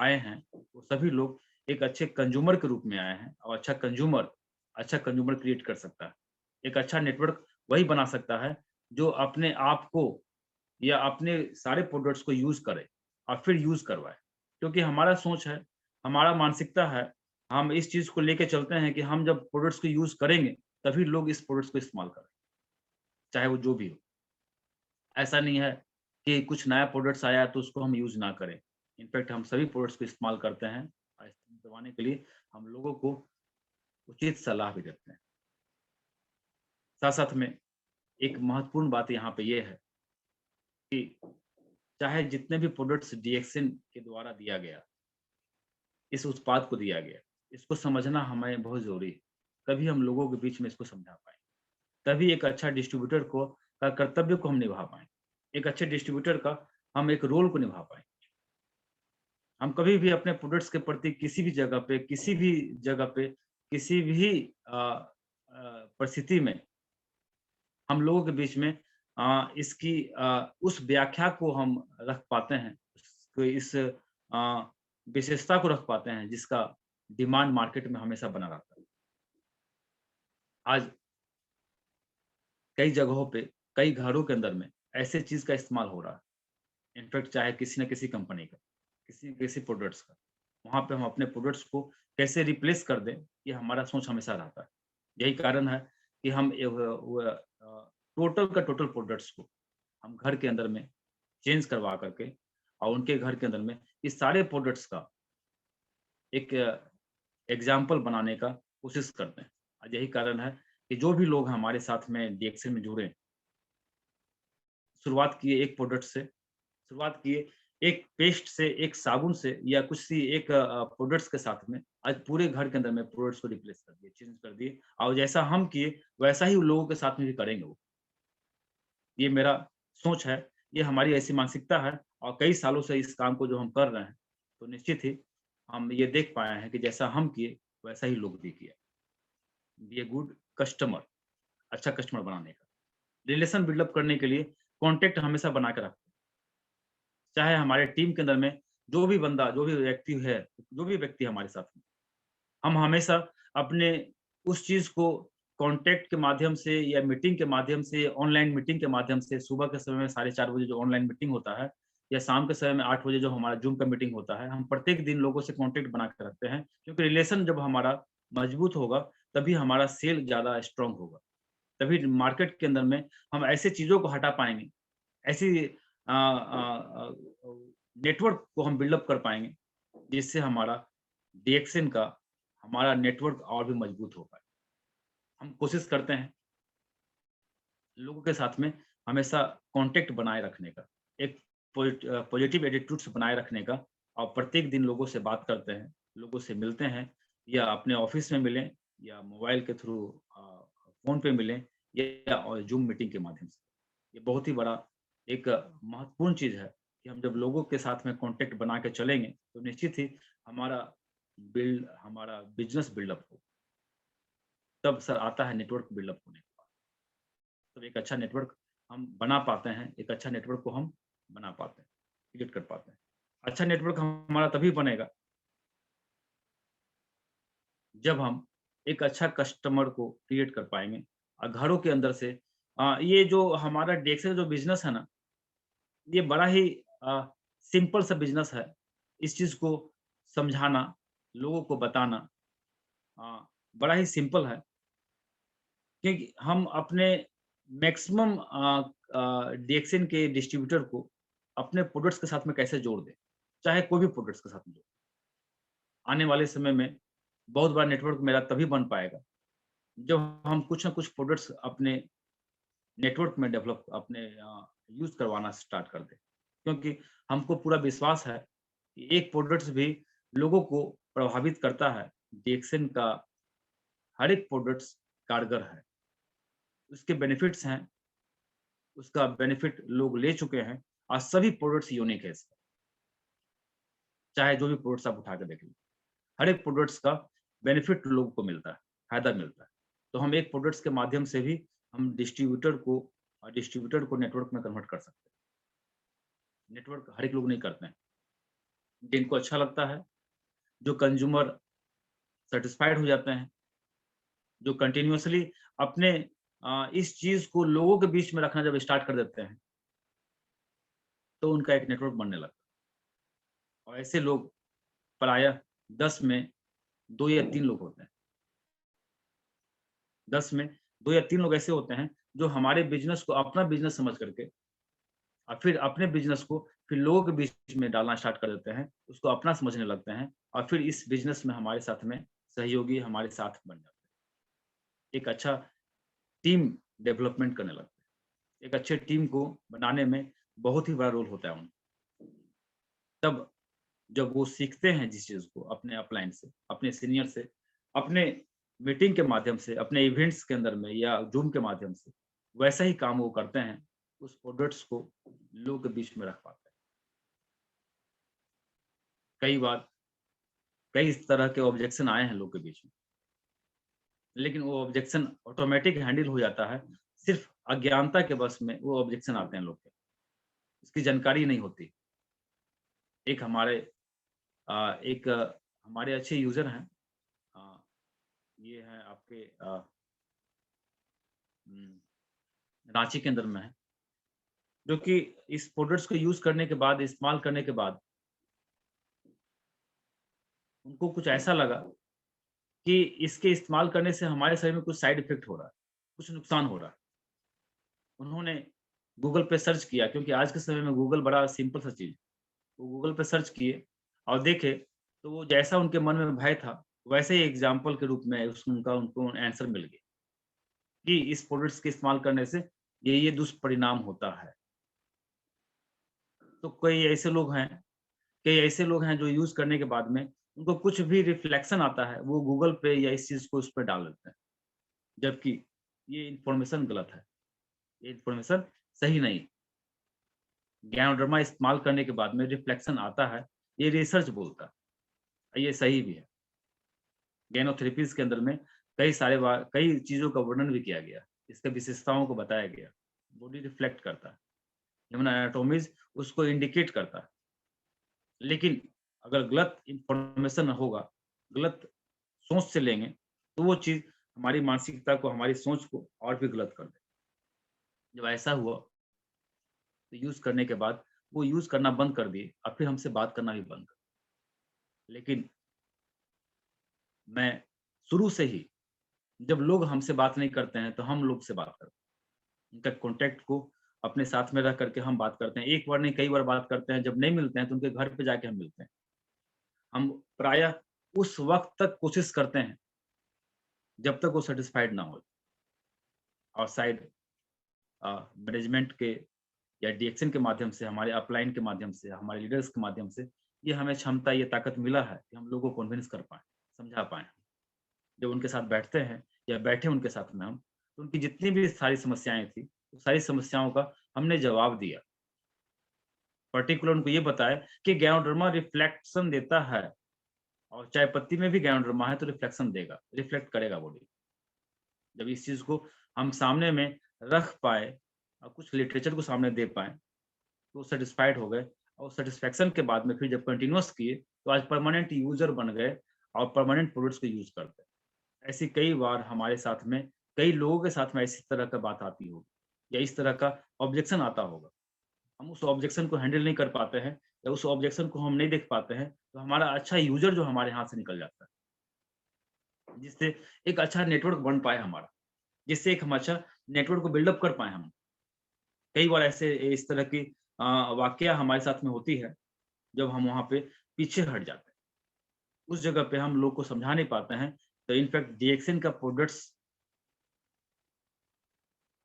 आए हैं, वो सभी लोग एक अच्छे कंज्यूमर के रूप में आए हैं और अच्छा कंज्यूमर क्रिएट कर सकता है। एक अच्छा नेटवर्क वही बना सकता है, जो अपने आप को या अपने सारे प्रोडक्ट्स को यूज़ करे और फिर यूज़ करवाए। क्योंकि हमारा सोच है, हमारा मानसिकता है, हम इस चीज़ को लेके चलते हैं कि हम जब प्रोडक्ट्स को यूज़ करेंगे, तभी लोग इस प्रोडक्ट्स को इस्तेमाल करें, चाहे वो जो भी हो। ऐसा नहीं है कि कुछ नया प्रोडक्ट्स आया है तो उसको हम यूज़ ना करें। इनफैक्ट हम सभी प्रोडक्ट्स को इस्तेमाल करते हैं और इस्तेमाल करवाने के लिए हम लोगों को उचित सलाह भी देते हैं। साथ-साथ में एक महत्वपूर्ण बात यहाँ पे ये है कि चाहे जितने भी प्रोडक्ट्स डीएक्सएन के द्वारा दिया गया, इस उत्पाद को दिया गया, इसको समझना हमें बहुत ज़रूरी है। तभी हम लोगों के बीच में इसको समझा पाएँ। तभी एक अच्छा डिस्ट्रीब्यूटर का कर्तव्य को हम निभा पाएँ। एक अच्छे डिस्ट्रीब्यूटर का हम एक रोल को निभा पाएँ। हम कभी भी अपने प्रोडक्ट्स के प्रति किसी भी परिस्थिति में हम लोगों के बीच में इसकी उस व्याख्या को हम रख पाते हैं। इस विशेषता को रख पाते हैं जिसका डिमांड मार्केट में हमेशा बना रहता है। आज कई जगहों पे, कई घरों के अंदर में ऐसे चीज़ का इस्तेमाल हो रहा है। इनफैक्ट चाहे किसी न किसी कंपनी का, किसी न किसी प्रोडक्ट्स का। वहाँ पे हम अपने प्रोडक्ट्स को कैसे रिप्लेस कर दें, ये हमारा सोच हमेशा रहता है। यही कारण है कि हम टोटल का टोटल प्रोडक्ट्स को हम घर के अंदर में चेंज करवा करके और उनके घर के अंदर में इस सारे प्रोडक्ट्स का एक एग्जाम्पल बनाने का कोशिश करते हैं। और यही कारण है कि जो भी लोग हमारे साथ में डीएक्सएल में जुड़े, शुरुआत किए एक प्रोडक्ट से, शुरुआत किए एक पेस्ट से, एक साबुन से या कुछ सी एक प्रोडक्ट्स के साथ में, आज पूरे घर के अंदर में प्रोडक्ट्स को रिप्लेस कर दिए, चेंज कर दिए और जैसा हम किए वैसा ही उन लोगों के साथ में भी करेंगे वो। ये मेरा सोच है, ये हमारी ऐसी मानसिकता है और कई सालों से इस काम को जो हम कर रहे हैं, तो निश्चित ही हम ये देख पाए हैं कि जैसा हम किए वैसा ही लोग भी किया। बी ए गुड कस्टमर, अच्छा कस्टमर बनाने का। रिलेशन बिल्डअप करने के लिए कॉन्टैक्ट हमेशा बना के रखते हैं। चाहे हमारे टीम के अंदर में जो भी बंदा, जो भी व्यक्ति है, जो भी व्यक्ति हमारे साथ में, हम हमेशा अपने उस चीज़ को कॉन्टैक्ट के माध्यम से या मीटिंग के माध्यम से, ऑनलाइन मीटिंग के माध्यम से, सुबह के समय में 4:30 बजे जो ऑनलाइन मीटिंग होता है या शाम के समय में 8 बजे जो हमारा जूम का मीटिंग होता है, हम प्रत्येक दिन लोगों से कॉन्टैक्ट बना के रखते हैं, क्योंकि रिलेशन जब हमारा मजबूत होगा, तभी हमारा सेल ज़्यादा स्ट्रॉन्ग होगा। तभी मार्केट के अंदर में हम ऐसी चीज़ों को हटा पाएँगे, ऐसी नेटवर्क को हम बिल्डअप कर पाएँगे, जिससे हमारा डीएक्सएन का हमारा नेटवर्क और भी मजबूत हो पाए। हम कोशिश करते हैं लोगों के साथ में हमेशा कॉन्टैक्ट बनाए रखने का, एक पॉजिटिव एटीट्यूड्स बनाए रखने का और प्रत्येक दिन लोगों से बात करते हैं, लोगों से मिलते हैं या अपने ऑफ़िस में मिलें या मोबाइल के थ्रू फ़ोन पे मिलें या और ज़ूम मीटिंग के माध्यम से। ये बहुत ही बड़ा एक महत्वपूर्ण चीज़ है कि हम जब लोगों के साथ में कॉन्टैक्ट बना के चलेंगे, तो निश्चित ही हमारा बिज़नेस बिल्डअप हो। तब सर आता है नेटवर्क बिल्डअप होने के बाद। तब एक अच्छा नेटवर्क हम बना पाते हैं, एक अच्छा नेटवर्क को हम बना पाते हैं, क्रिएट कर पाते हैं। अच्छा नेटवर्क हमारा तभी बनेगा जब हम एक अच्छा कस्टमर को क्रिएट कर पाएँगे और घरों के अंदर से ये जो हमारा डेक्स जो बिज़नेस है ना, ये बड़ा ही सिंपल सा बिज़नेस है। इस चीज़ को समझाना, लोगों को बताना बड़ा ही सिंपल है, क्योंकि हम अपने मैक्सिमम डीएक्सएन के डिस्ट्रीब्यूटर को अपने प्रोडक्ट्स के साथ में कैसे जोड़ दें, चाहे कोई भी प्रोडक्ट्स के साथ में जोड़। आने वाले समय में बहुत बड़ा नेटवर्क मेरा तभी बन पाएगा, जब हम कुछ न कुछ प्रोडक्ट्स अपने नेटवर्क में डेवलप अपने यूज़ करवाना स्टार्ट कर दें। क्योंकि हमको पूरा विश्वास है कि एक प्रोडक्ट्स भी लोगों को प्रभावित करता है। डीएक्सएन का हर एक प्रोडक्ट्स कारगर है। उसके बेनिफिट्स हैं, उसका बेनिफिट लोग ले चुके हैं और सभी प्रोडक्ट्स यूनिक है इसका। चाहे जो भी प्रोडक्ट्स आप उठा के देख लीजिए। हर एक प्रोडक्ट्स का बेनिफिट लोगों को मिलता है, फ़ायदा मिलता है। तो हम एक प्रोडक्ट्स के माध्यम से भी हम डिस्ट्रीब्यूटर को नेटवर्क में कन्वर्ट कर सकते हैं। नेटवर्क हर एक लोग नहीं करते हैं। जिनको अच्छा लगता है, जो कंज़्यूमर सैटिस्फाइड हो जाते हैं, जो कंटीन्यूअसली अपने इस चीज़ को लोगों के बीच में रखना जब स्टार्ट कर देते हैं, तो उनका एक नेटवर्क बनने लगता है। और ऐसे लोग प्रायः 10 में 2 या 3 लोग होते हैं। 10 में 2 या 3 लोग ऐसे होते हैं, जो हमारे बिज़नेस को अपना बिज़नेस समझ करके और फिर अपने बिज़नेस को फिर लोगों के बीच में डालना स्टार्ट कर देते हैं, उसको अपना समझने लगते हैं और फिर इस बिज़नेस में हमारे साथ में सहयोगी हमारे साथ बन जाते हैं। एक अच्छा टीम डेवलपमेंट करने लगते हैं। एक अच्छे टीम को बनाने में बहुत ही बड़ा रोल होता है उनका। तब जब वो सीखते हैं जिस चीज़ को अपने अपलाइन से, अपने सीनियर से, अपने मीटिंग के माध्यम से, अपने इवेंट्स के अंदर में या ज़ूम के माध्यम से, वैसा ही काम वो करते हैं, उस प्रोडक्ट्स को लोगों के बीच में रख पाते हैं। कई बार कई इस तरह के ऑब्जेक्शन आए हैं लोगों के बीच में, लेकिन वो ऑब्जेक्शन ऑटोमैटिक हैंडल हो जाता है, सिर्फ़ अज्ञानता के वश में वो ऑब्जेक्शन आते हैं लोग के, उसकी जानकारी नहीं होती। एक हमारे एक हमारे अच्छे यूज़र हैं, अ, ये हैं आपके हुँ, रांची के अंदर में है, जो कि इस प्रोडक्ट्स को यूज़ करने के बाद, इस्तेमाल करने के बाद उनको कुछ ऐसा लगा कि इसके इस्तेमाल करने से हमारे शरीर में कुछ साइड इफ़ेक्ट हो रहा है, कुछ नुकसान हो रहा है। उन्होंने गूगल पे सर्च किया, क्योंकि आज के समय में गूगल बड़ा सिंपल सा चीज़ है। वो गूगल पे सर्च किए और देखे, तो वो जैसा उनके मन में भय था, वैसे ही एग्ज़ाम्पल के रूप में उनको आंसर मिल गया कि इस प्रोडक्ट्स के इस्तेमाल करने से ये दुष्परिणाम होता है। तो कई ऐसे लोग हैं जो यूज़ करने के बाद में उनको कुछ भी रिफ्लेक्शन आता है, वो गूगल पे या इस चीज़ को उस पे डाल देते हैं। जबकि ये इन्फॉर्मेशन गलत है, ये इन्फॉर्मेशन सही नहीं। ज्ञानोडर्मा इस्तेमाल करने के बाद में रिफ्लेक्शन आता है, ये रिसर्च बोलता है, ये सही भी है। गैनोथेरेपीज़ के अंदर में कई चीज़ों का वर्णन भी किया गया, इसके विशेषताओं को बताया गया। बॉडी रिफ्लेक्ट करता है, ह्यूमन एनाटोमीज़ उसको इंडिकेट करता है। लेकिन अगर गलत इन्फॉर्मेशन होगा, गलत सोच से लेंगे, तो वो चीज़ हमारी मानसिकता को, हमारी सोच को और भी गलत कर दे। जब ऐसा हुआ, तो यूज़ करने के बाद वो यूज़ करना बंद कर दिए और फिर हमसे बात करना भी बंद कर दिए। लेकिन मैं शुरू से ही, जब लोग हमसे बात नहीं करते हैं, तो हम लोग से बात करते हैं। उनका कॉन्टैक्ट को अपने साथ में रख कर के हम बात करते हैं। एक बार नहीं, कई बार बात करते हैं। जब नहीं मिलते हैं, तो उनके घर पे जाके हम मिलते हैं। हम प्रायः उस वक़्त तक कोशिश करते हैं, जब तक वो सैटिस्फाइड ना हो। और शायद मैनेजमेंट के या डीएक्शन के माध्यम से, हमारे अपलाइन के माध्यम से, हमारे लीडर्स के माध्यम से, ये हमें क्षमता, ये ताकत मिला है कि हम लोगों को कन्विंस कर पाएँ, समझा पाएँ। जब उनके साथ बैठते हैं या बैठे उनके साथ में हम, तो उनकी जितनी भी सारी समस्याएँ थी, वो सारी समस्याओं का हमने जवाब दिया। पर्टिकुलर उनको ये बताया कि गैनोडर्मा रिफ्लेक्शन देता है, और चाय पत्ती में भी गैनोडर्मा है तो रिफ्लेक्शन देगा, रिफ्लेक्ट करेगा बॉडी। जब इस चीज़ को हम सामने में रख पाए और कुछ लिटरेचर को सामने दे पाएँ, तो सैटिस्फाइड हो गए, और सैटिस्फैक्शन के बाद में फिर जब कंटीन्यूअस किए, तो आज परमानेंट यूज़र बन गए और परमानेंट प्रोडक्ट्स को यूज़ करते हैं। ऐसी कई बार हमारे साथ में, कई लोगों के साथ में इस तरह का बात आती होगी या इस तरह का ऑब्जेक्शन आता होगा। हम उस ऑब्जेक्शन को हैंडल नहीं कर पाते हैं या उस ऑब्जेक्शन को हम नहीं देख पाते हैं, तो हमारा अच्छा यूज़र जो हमारे हाथ से निकल जाता है, जिससे एक अच्छा नेटवर्क बन पाए हमारा, जिससे एक हम अच्छा नेटवर्क को बिल्डअप कर पाएँ हम। कई बार ऐसे इस तरह की वाकया हमारे साथ में होती है, जब हम वहाँ पे पीछे हट जाते हैं। उस जगह पे हम लोग को समझा नहीं पाते हैं, तो इनफैक्ट डीएक्सन का प्रोडक्ट्स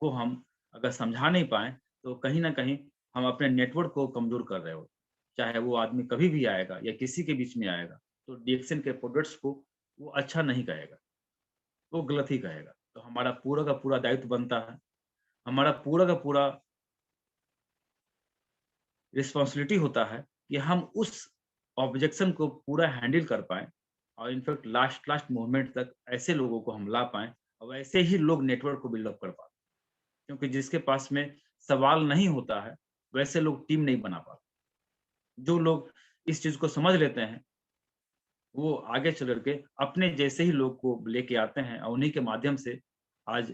को हम अगर समझा नहीं पाएँ, तो कहीं न कहीं हम अपने नेटवर्क को कमज़ोर कर रहे होते हैं। चाहे वो आदमी कभी भी आएगा या किसी के बीच में आएगा, तो डीएक्सन के प्रोडक्ट्स को वो अच्छा नहीं कहेगा, वो गलत ही कहेगा। तो हमारा पूरा का पूरा दायित्व बनता है, हमारा पूरा का पूरा रिस्पॉन्सिबिलिटी होता है कि हम उस ऑब्जेक्शन को पूरा हैंडल कर पाएँ, और इनफैक्ट लास्ट लास्ट मोमेंट तक ऐसे लोगों को हम ला पाएँ, और वैसे ही लोग नेटवर्क को बिल्डअप कर पाते हैं। क्योंकि जिसके पास में सवाल नहीं होता है, वैसे लोग टीम नहीं बना पाते। जो लोग इस चीज़ को समझ लेते हैं, वो आगे चल कर के अपने जैसे ही लोग को लेके आते हैं, और उन्हीं के माध्यम से आज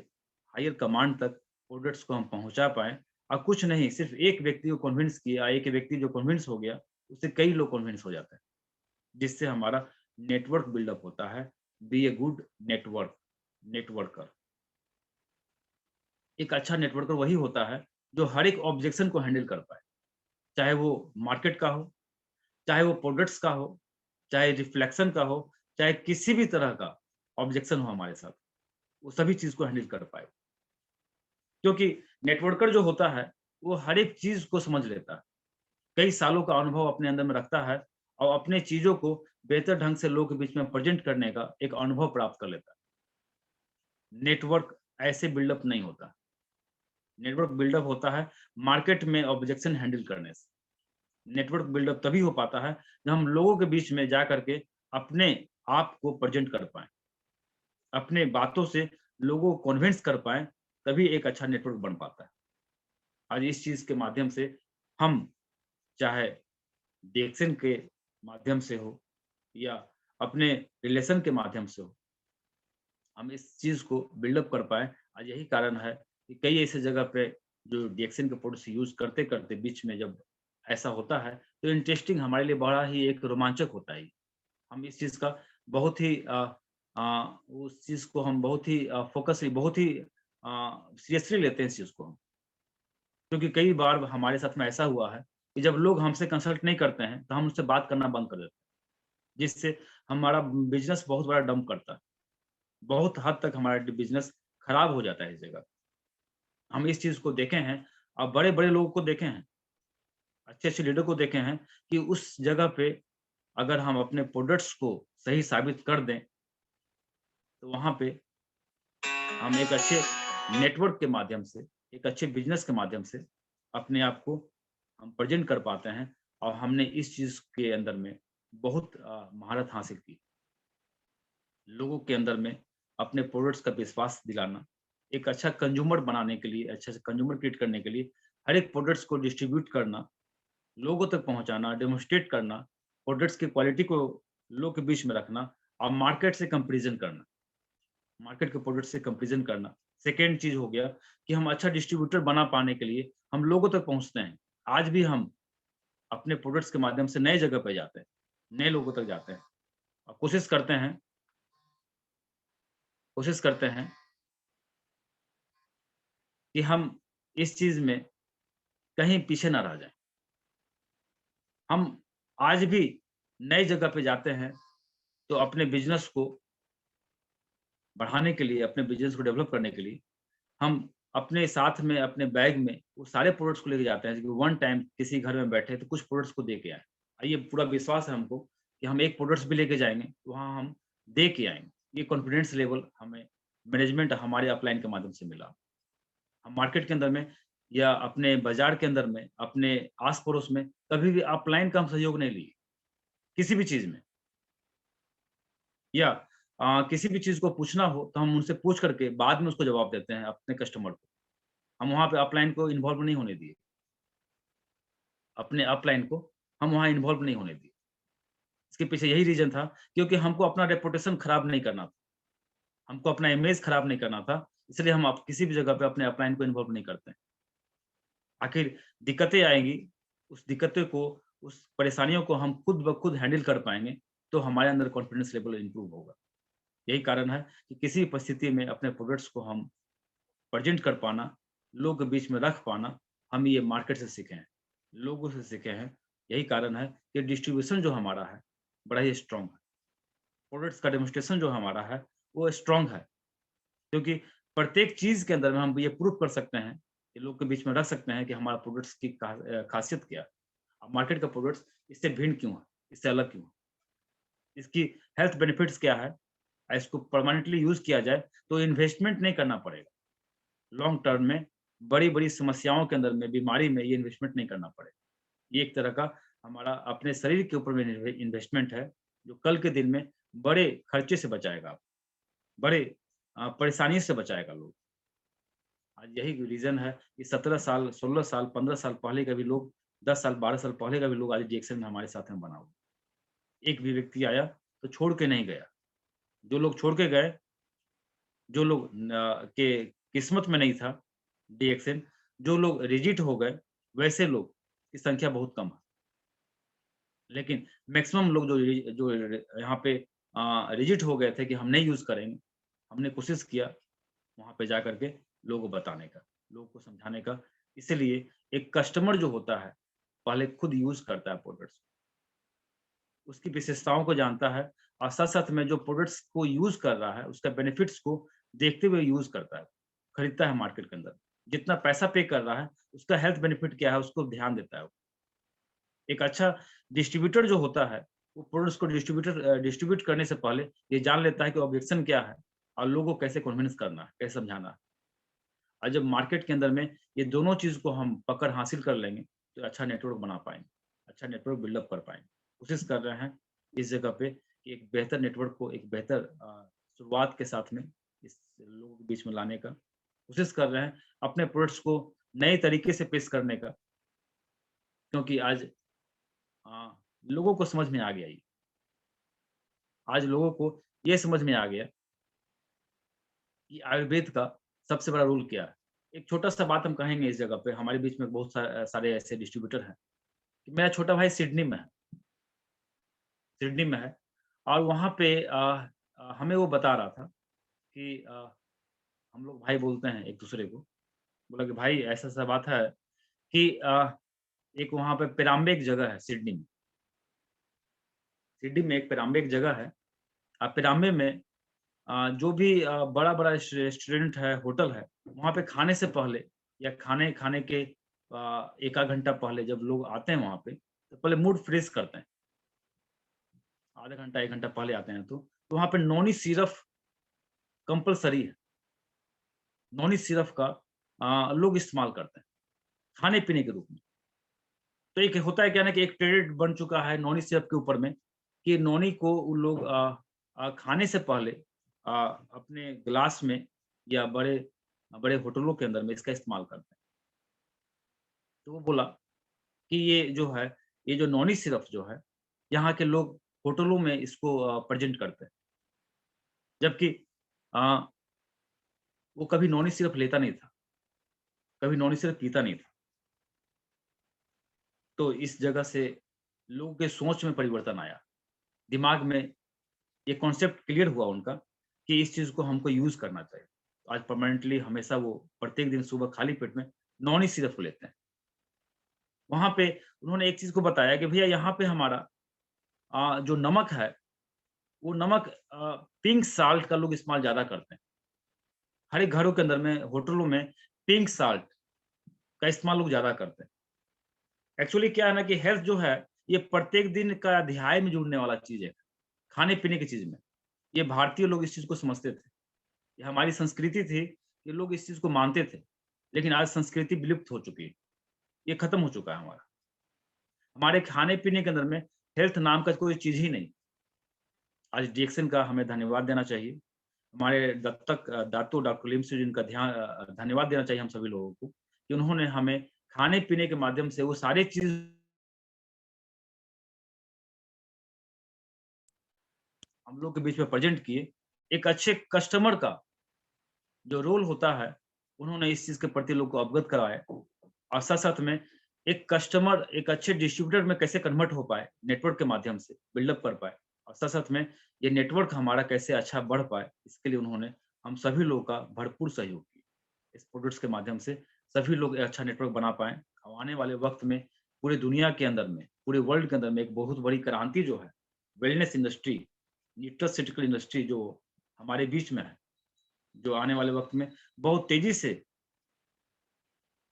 हायर कमांड तक प्रोडक्ट्स को हम पहुँचा पाएँ। और कुछ नहीं, सिर्फ़ एक व्यक्ति को कन्विंस किया, एक व्यक्ति जो कन्विंस हो गया, उससे कई लोग कन्विंस हो जाते हैं, जिससे हमारा नेटवर्क बिल्डअप होता है। Be a good networker. एक अच्छा नेटवर्कर वही होता है, जो हर एक ऑब्जेक्शन को हैंडल कर पाए। चाहे वो मार्केट का हो, चाहे वो प्रोडक्ट्स का हो, चाहे रिफ्लेक्शन का हो, चाहे किसी भी तरह का ऑब्जेक्शन हो हमारे साथ, वो सभी चीज़ को हैंडल कर पाए। क्योंकि नेटवर्कर जो होता है, वो हर एक चीज़ को समझ लेता है। कई सालों का अनुभव अपने अंदर में रखता है, और अपने चीज़ों को बेहतर ढंग से लोगों के बीच में प्रेज़ेंट करने का एक अनुभव प्राप्त कर लेता है। नेटवर्क ऐसे बिल्डअप नहीं होता। नेटवर्क बिल्डअप होता है मार्केट में ऑब्जेक्शन हैंडल करने से। नेटवर्क बिल्डअप तभी हो पाता है, जब हम लोगों के बीच में जा कर के अपने आप को प्रेज़ेंट कर पाएँ, अपने बातों से लोगों को कन्विंस कर पाएँ, तभी एक अच्छा नेटवर्क बन पाता है। आज इस चीज़ के माध्यम से हम, चाहे डिएक्शन के माध्यम से हो या अपने रिलेशन के माध्यम से हो, हम इस चीज़ को बिल्डअप कर पाएँ। आज यही कारण है कि कई ऐसी जगह पे जो डिएक्शन के प्रोडक्ट्स यूज़ करते-करते बीच में जब ऐसा होता है, तो इंटरेस्टिंग, हमारे लिए बड़ा ही एक रोमांचक होता है ये। हम इस चीज़ का बहुत ही उस चीज़ को हम बहुत ही फ़ोकसली, बहुत ही सीरियसली लेते हैं इस चीज़ को हम। क्योंकि कई बार हमारे साथ में ऐसा हुआ है कि जब लोग हमसे कंसल्ट नहीं करते हैं, तो हम उनसे बात करना बंद कर देते हैं, जिससे हमारा बिज़नेस बहुत बड़ा डंप करता है। बहुत हद तक हमारा बिज़नेस खराब हो जाता है इस जगह। हम इस चीज़ को देखे हैं और बड़े-बड़े लोगों को देखे हैं, अच्छे-अच्छे लीडर को देखे हैं कि उस जगह पे अगर हम अपने प्रोडक्ट्स को सही साबित कर दें, तो वहाँ पे हम एक अच्छे नेटवर्क के माध्यम से, एक अच्छे बिज़नेस के माध्यम से अपने आप को हम प्रेज़ेंट कर पाते हैं और हमने इस चीज़ के अंदर में बहुत महारत हासिल की। लोगों के अंदर में अपने प्रोडक्ट्स का विश्वास दिलाना, एक अच्छा कंज़्यूमर बनाने के लिए, अच्छे से कंज़्यूमर क्रिएट करने के लिए हर एक प्रोडक्ट्स को डिस्ट्रीब्यूट करना, लोगों तक पहुँचाना, डेमोंस्ट्रेट करना, प्रोडक्ट्स की क्वालिटी को लोगों के बीच में रखना और मार्केट से कंपैरिज़न करना। मार्केट के प्रोडक्ट से कंपैरिज़न करना। सेकंड चीज़ हो गया कि हम अच्छा डिस्ट्रीब्यूटर बना पाने के लिए हम लोगों तक पहुँचते हैं। आज भी हम अपने प्रोडक्ट्स के माध्यम से नए जगह पे जाते हैं, नए लोगों तक जाते हैं और कोशिश करते हैं कि हम इस चीज़ में कहीं पीछे ना रह जाएँ। हम आज भी नई जगह पे जाते हैं, तो अपने बिज़नेस को बढ़ाने के लिए, अपने बिज़नेस को डेवलप करने के लिए हम अपने साथ में, अपने बैग में वो सारे प्रोडक्ट्स को लेके जाते हैं कि वन टाइम किसी घर में बैठे तो कुछ प्रोडक्ट्स को दे के आएँ। ये पूरा विश्वास है हमको कि हम एक प्रोडक्ट्स भी लेके जाएँगे, वहाँ हम दे के आएँगे। ये कॉन्फिडेंस लेवल हमें मैनेजमेंट हमारे अपलाइन के माध्यम से मिला। हम मार्केट के अंदर में या अपने बाज़ार के अंदर में, अपने आस-पड़ोस में कभी भी अपलाइन का हम सहयोग नहीं लिए, किसी भी चीज़ में। या किसी भी चीज़ को पूछना हो तो हम उनसे पूछ करके बाद में उसको जवाब देते हैं अपने कस्टमर को। हम वहाँ पे अपलाइन को इन्वॉल्व नहीं होने दिए। अपने अपलाइन को हम वहाँ इन्वॉल्व नहीं होने दिए। इसके पीछे यही रीज़न था क्योंकि हमको अपना रेपुटेशन खराब नहीं करना था। हमको अपना इमेज खराब नहीं करना था, इसलिए हम आप किसी भी जगह पे अपने अपलाइन को इन्वॉल्व नहीं करते हैं। आखिर दिक्कतें आएँगी, उस दिक्कतों को, उस परेशानियों को हम खुद ब खुद हैंडल कर पाएँगे, तो हमारे अंदर कॉन्फिडेंस लेवल इम्प्रूव होगा। यही कारण है कि किसी भी परिस्थिति में अपने प्रोडक्ट्स को हम प्रेज़ेंट कर पाना, लोगों के बीच में रख पाना, हम ये मार्केट से सीखे हैं, लोगों से सीखे हैं। यही कारण है कि डिस्ट्रीब्यूशन जो हमारा है, बड़ा ही स्ट्रॉन्ग है। प्रोडक्ट्स का डेमोंस्ट्रेशन जो हमारा है, वो स्ट्रॉन्ग है, क्योंकि प्रत्येक चीज़ के अंदर में हम ये प्रूव कर सकते हैं, कि लोग के बीच में रख सकते हैं कि हमारा प्रोडक्ट्स की खासियत क्या है। मार्केट का प्रोडक्ट्स इससे भिन्न क्यों है, इससे अलग क्यों है, इसकी हेल्थ बेनिफिट्स क्या है, इसको परमानेंटली यूज़ किया जाए, तो इन्वेस्टमेंट नहीं करना पड़ेगा। लॉन्ग टर्म में बड़ी-बड़ी समस्याओं के अंदर में, बीमारी में ये इन्वेस्टमेंट नहीं करना पड़े। ये एक तरह का हमारा अपने शरीर के ऊपर में इन्वेस्टमेंट है, जो कल के दिन में बड़े खर्चे से बचाएगा आपको, बड़े परेशानी से बचाएगा लोग। आज यही रीज़न है कि 17 साल, 16 साल, 15 साल पहले का भी लोग, 10 साल, 12 साल पहले का भी लोग आज डीएक्सन में हमारे साथ में बना हुआ है। एक भी व्यक्ति आया तो छोड़ के नहीं गया। जो लोग छोड़ के गए, जो लोग के किस्मत में नहीं था डीएक्सएन, जो लोग रिजिड हो गए, वैसे लोग की संख्या बहुत कम है। लेकिन मैक्सिमम लोग जो यहाँ पे रिजिड हो गए थे कि हम नहीं यूज़ करेंगे, हमने कोशिश किया वहाँ पे जा कर के लोगों को बताने का, लोगों को समझाने का। इसीलिए एक कस्टमर जो होता है, पहले खुद यूज़ करता है प्रोडक्ट्स, उसकी विशेषताओं को जानता है और साथ-साथ में जो प्रोडक्ट्स को यूज़ कर रहा है, उसका बेनिफिट्स को देखते हुए यूज़ करता है, खरीदता है मार्केट के अंदर। जितना पैसा पे कर रहा है, उसका हेल्थ बेनिफिट क्या है, उसको ध्यान देता है वो। एक अच्छा डिस्ट्रीब्यूटर जो होता है, वो प्रोडक्ट्स को डिस्ट्रीब्यूट करने से पहले ये जान लेता है कि ऑब्जेक्शन क्या है और लोगों को कैसे कन्विंस करना है, कैसे समझाना है। और जब मार्केट के अंदर में ये दोनों चीज़ को हम पकड़ हासिल कर लेंगे, तो अच्छा नेटवर्क बना पाएँगे, अच्छा नेटवर्क बिल्डअप कर पाएँगे। कोशिश कर रहे हैं इस जगह पे कि एक बेहतर नेटवर्क को एक बेहतर शुरुआत के साथ में इस लोगों के बीच में लाने का कोशिश कर रहे हैं, अपने प्रोडक्ट्स को नए तरीके से पेश करने का, क्योंकि आज लोगों को समझ में आ गया ये। आज लोगों को ये समझ में आ गया कि आयुर्वेद का सबसे बड़ा रोल क्या है। एक छोटा-सा बात हम कहेंगे इस जगह पे, हमारे बीच में बहुत सारे ऐसे डिस्ट्रीब्यूटर हैं, कि मेरा छोटा भाई सिडनी में है और वहाँ पे हमें वो बता रहा था कि हम लोग भाई बोलते हैं एक दूसरे को। बोला कि भाई ऐसा-ऐसा बात है कि एक वहाँ पे पेराम्बे एक जगह है सिडनी में। सिडनी में एक पेराम्बे एक जगह है। पेराम्बे में जो भी बड़ा-बड़ा रेस्टोरेंट है, होटल है, वहाँ पे खाने से पहले या खाने खाने के 1 आध घंटा पहले जब लोग आते हैं वहाँ पे, तो पहले मूड फ्रेश करते हैं। आधा घंटा, 1 घंटा पहले आते हैं तो वहाँ पे नॉनी सिरफ कंपल्सरी है। नॉनी सिरफ का लोग इस्तेमाल करते हैं, खाने-पीने के रूप में। तो एक होता है क्या ना कि एक ट्रेड बन चुका है नॉनी सिरप के ऊपर में कि नॉनी को वो लोग खाने से पहले अपने ग्लास में या बड़े बड़े होटलों के अंदर में इसका इस्तेमाल करते हैं। तो वो बोला कि ये जो नॉनी सिरप जो है, यहाँ के लोग होटलों में इसको प्रेज़ेंट करते हैं। जबकि अ, वो कभी नॉनी सिरप लेता नहीं था, कभी नॉनी सिरप पीता नहीं था। तो इस जगह से लोगों के सोच में परिवर्तन आया। दिमाग में ये कॉन्सेप्ट क्लियर हुआ उनका कि इस चीज़ को हमको यूज़ करना चाहिए। आज परमानेंटली हमेशा वो प्रत्येक दिन सुबह खाली पेट में नॉनी सिरप लेते हैं। वहाँ पे उन्होंने एक चीज़ को बताया कि भैया यहाँ पे हमारा जो नमक है, वो नमक पिंक साल्ट का लोग इस्तेमाल ज़्यादा करते हैं। हर एक घरों के अंदर में, होटलों में पिंक साल्ट का इस्तेमाल लोग ज़्यादा करते हैं। एक्चुअली क्या है ना कि हेल्थ जो है, ये प्रत्येक दिन का अध्याय में जुड़ने वाला चीज़ है, खाने-पीने की चीज़ में। ये भारतीय लोग इस चीज़ को समझते थे। ये हमारी संस्कृति थी कि लोग इस चीज़ को मानते थे। लेकिन आज संस्कृति विलुप्त हो चुकी है। ये खत्म हो चुका है हमारा। हमारे खाने-पीने के अंदर में हेल्थ नाम का कोई चीज़ ही नहीं। आज डीएक्सन का हमें धन्यवाद देना चाहिए। हमारे दत्तक दातो डॉक्टर लिम्स जी का धन्यवाद देना चाहिए हम सभी लोगों को कि उन्होंने हमें खाने-पीने के माध्यम से वो सारी चीज़ हम लोग के बीच में प्रेज़ेंट किए। एक अच्छे कस्टमर का जो रोल होता है, उन्होंने इस चीज़ के प्रति लोग को अवगत कराया और साथ-साथ में एक कस्टमर एक अच्छे डिस्ट्रीब्यूटर में कैसे कन्वर्ट हो पाए, नेटवर्क के माध्यम से बिल्डअप कर पाए और साथ-साथ में ये नेटवर्क हमारा कैसे अच्छा बढ़ पाए, इसके लिए उन्होंने हम सभी लोगों का भरपूर सहयोग किया। इस प्रोडक्ट्स के माध्यम से सभी लोग एक अच्छा नेटवर्क बना पाएँ और आने वाले वक़्त में पूरी दुनिया के अंदर में, पूरे वर्ल्ड के अंदर में एक बहुत बड़ी क्रांति जो है, वेलनेस इंडस्ट्री, न्यूट्रास्यूटिकल इंडस्ट्री जो हमारे बीच में है, जो आने वाले वक़्त में बहुत तेज़ी से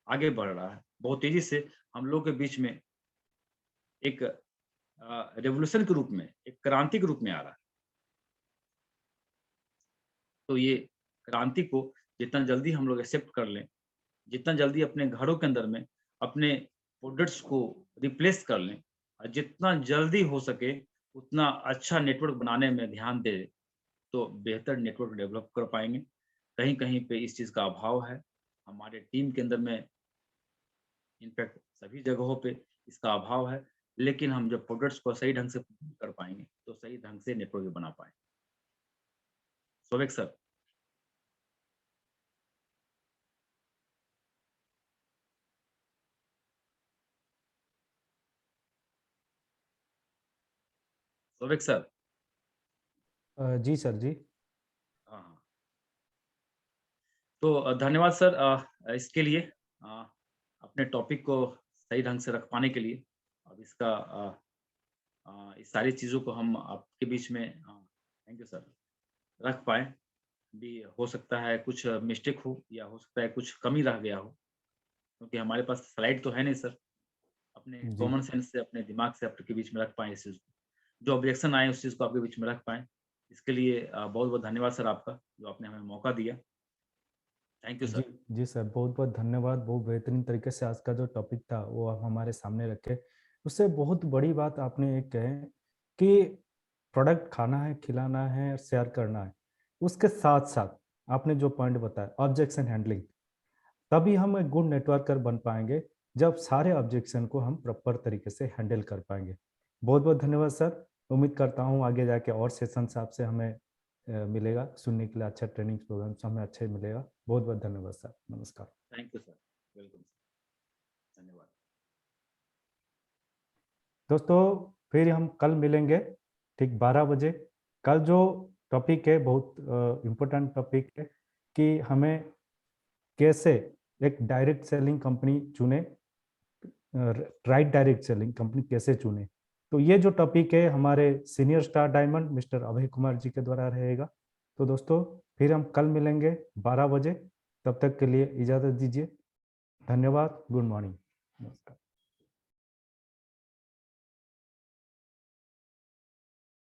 आगे बढ़ रहा है। बहुत तेज़ी से हम लोग के बीच में एक रिवॉल्यूशन के रूप में, एक क्रांति के रूप में आ रहा है। तो ये क्रांति को जितना जल्दी हम लोग एक्सेप्ट कर लें, जितना जल्दी अपने घरों के अंदर में अपने प्रोडक्ट्स को रिप्लेस कर लें और जितना जल्दी हो सके उतना अच्छा नेटवर्क बनाने में ध्यान दें, तो बेहतर नेटवर्क डेवलप कर पाएँगे। कहीं-कहीं पे इस चीज़ का अभाव है। हमारे टीम के अंदर में इनफैक्ट सभी जगहों पे इसका अभाव है, लेकिन हम जब प्रोडक्ट्स को सही ढंग से कर पाएँगे, तो सही ढंग से नेटवर्क भी बना पाएँगे। सोवेक सर। सोवेक सर। जी सर जी। हाँ, हाँ। तो धन्यवाद सर इसके लिए अपने टॉपिक को सही ढंग से रख पाने के लिए। अब इसका इस सारी चीज़ों को हम आपके बीच में थैंक यू सर, रख पाएँ। भी हो सकता है कुछ मिस्टेक हो या हो सकता है कुछ कमी रह गया हो, क्योंकि हमारे पास स्लाइड तो है नहीं सर। अपने जी, कॉमन सेंस से, अपने दिमाग से आपके बीच में रख पाएँ इस चीज़ को। जो ऑब्जेक्शन आए उस चीज़ को आपके बीच में रख पाएँ। इसके लिए बहुत-बहुत धन्यवाद सर आपका, जो आपने हमें मौका दिया। थैंक यू जी, सर। जी सर, बहुत-बहुत धन्यवाद। बहुत बेहतरीन तरीके से आज का जो टॉपिक था, वो आप हमारे सामने रखे। उससे बहुत बड़ी बात आपने एक कहे कि प्रोडक्ट खाना है, खिलाना है, शेयर करना है। उसके साथ-साथ आपने जो पॉइंट बताया, ऑब्जेक्शन हैंडलिंग, तभी हम एक गुड नेटवर्कर बन पाएँगे, जब सारे ऑब्जेक्शन को हम प्रॉपर तरीके से हैंडल कर पाएँगे। बहुत-बहुत धन्यवाद सर। उम्मीद करता हूँ आगे जाके और सेशंस आपसे हमें मिलेगा, सुनने के लिए अच्छा ट्रेनिंग प्रोग्राम्स हमें अच्छे मिलेगा। बहुत-बहुत धन्यवाद सर। नमस्कार। Thank you sir. Welcome sir. धन्यवाद। दोस्तों, फिर हम कल मिलेंगे ठीक 12 बजे। कल जो टॉपिक है, बहुत इम्पोर्टेंट टॉपिक है कि हमें कैसे एक डायरेक्ट सेलिंग कंपनी चुने, राइट डायरेक्ट सेलिंग कंपनी कैसे चुने। तो ये जो टॉपिक है हमारे senior star diamond mister Abhay Kumar ji के द्वारा रहेगा। तो दोस्तों फिर हम कल मिलेंगे 12 बजे, तब तक के लिए इजाज़त दीजिए। धन्यवाद, गुड मॉर्निंग, नमस्कार।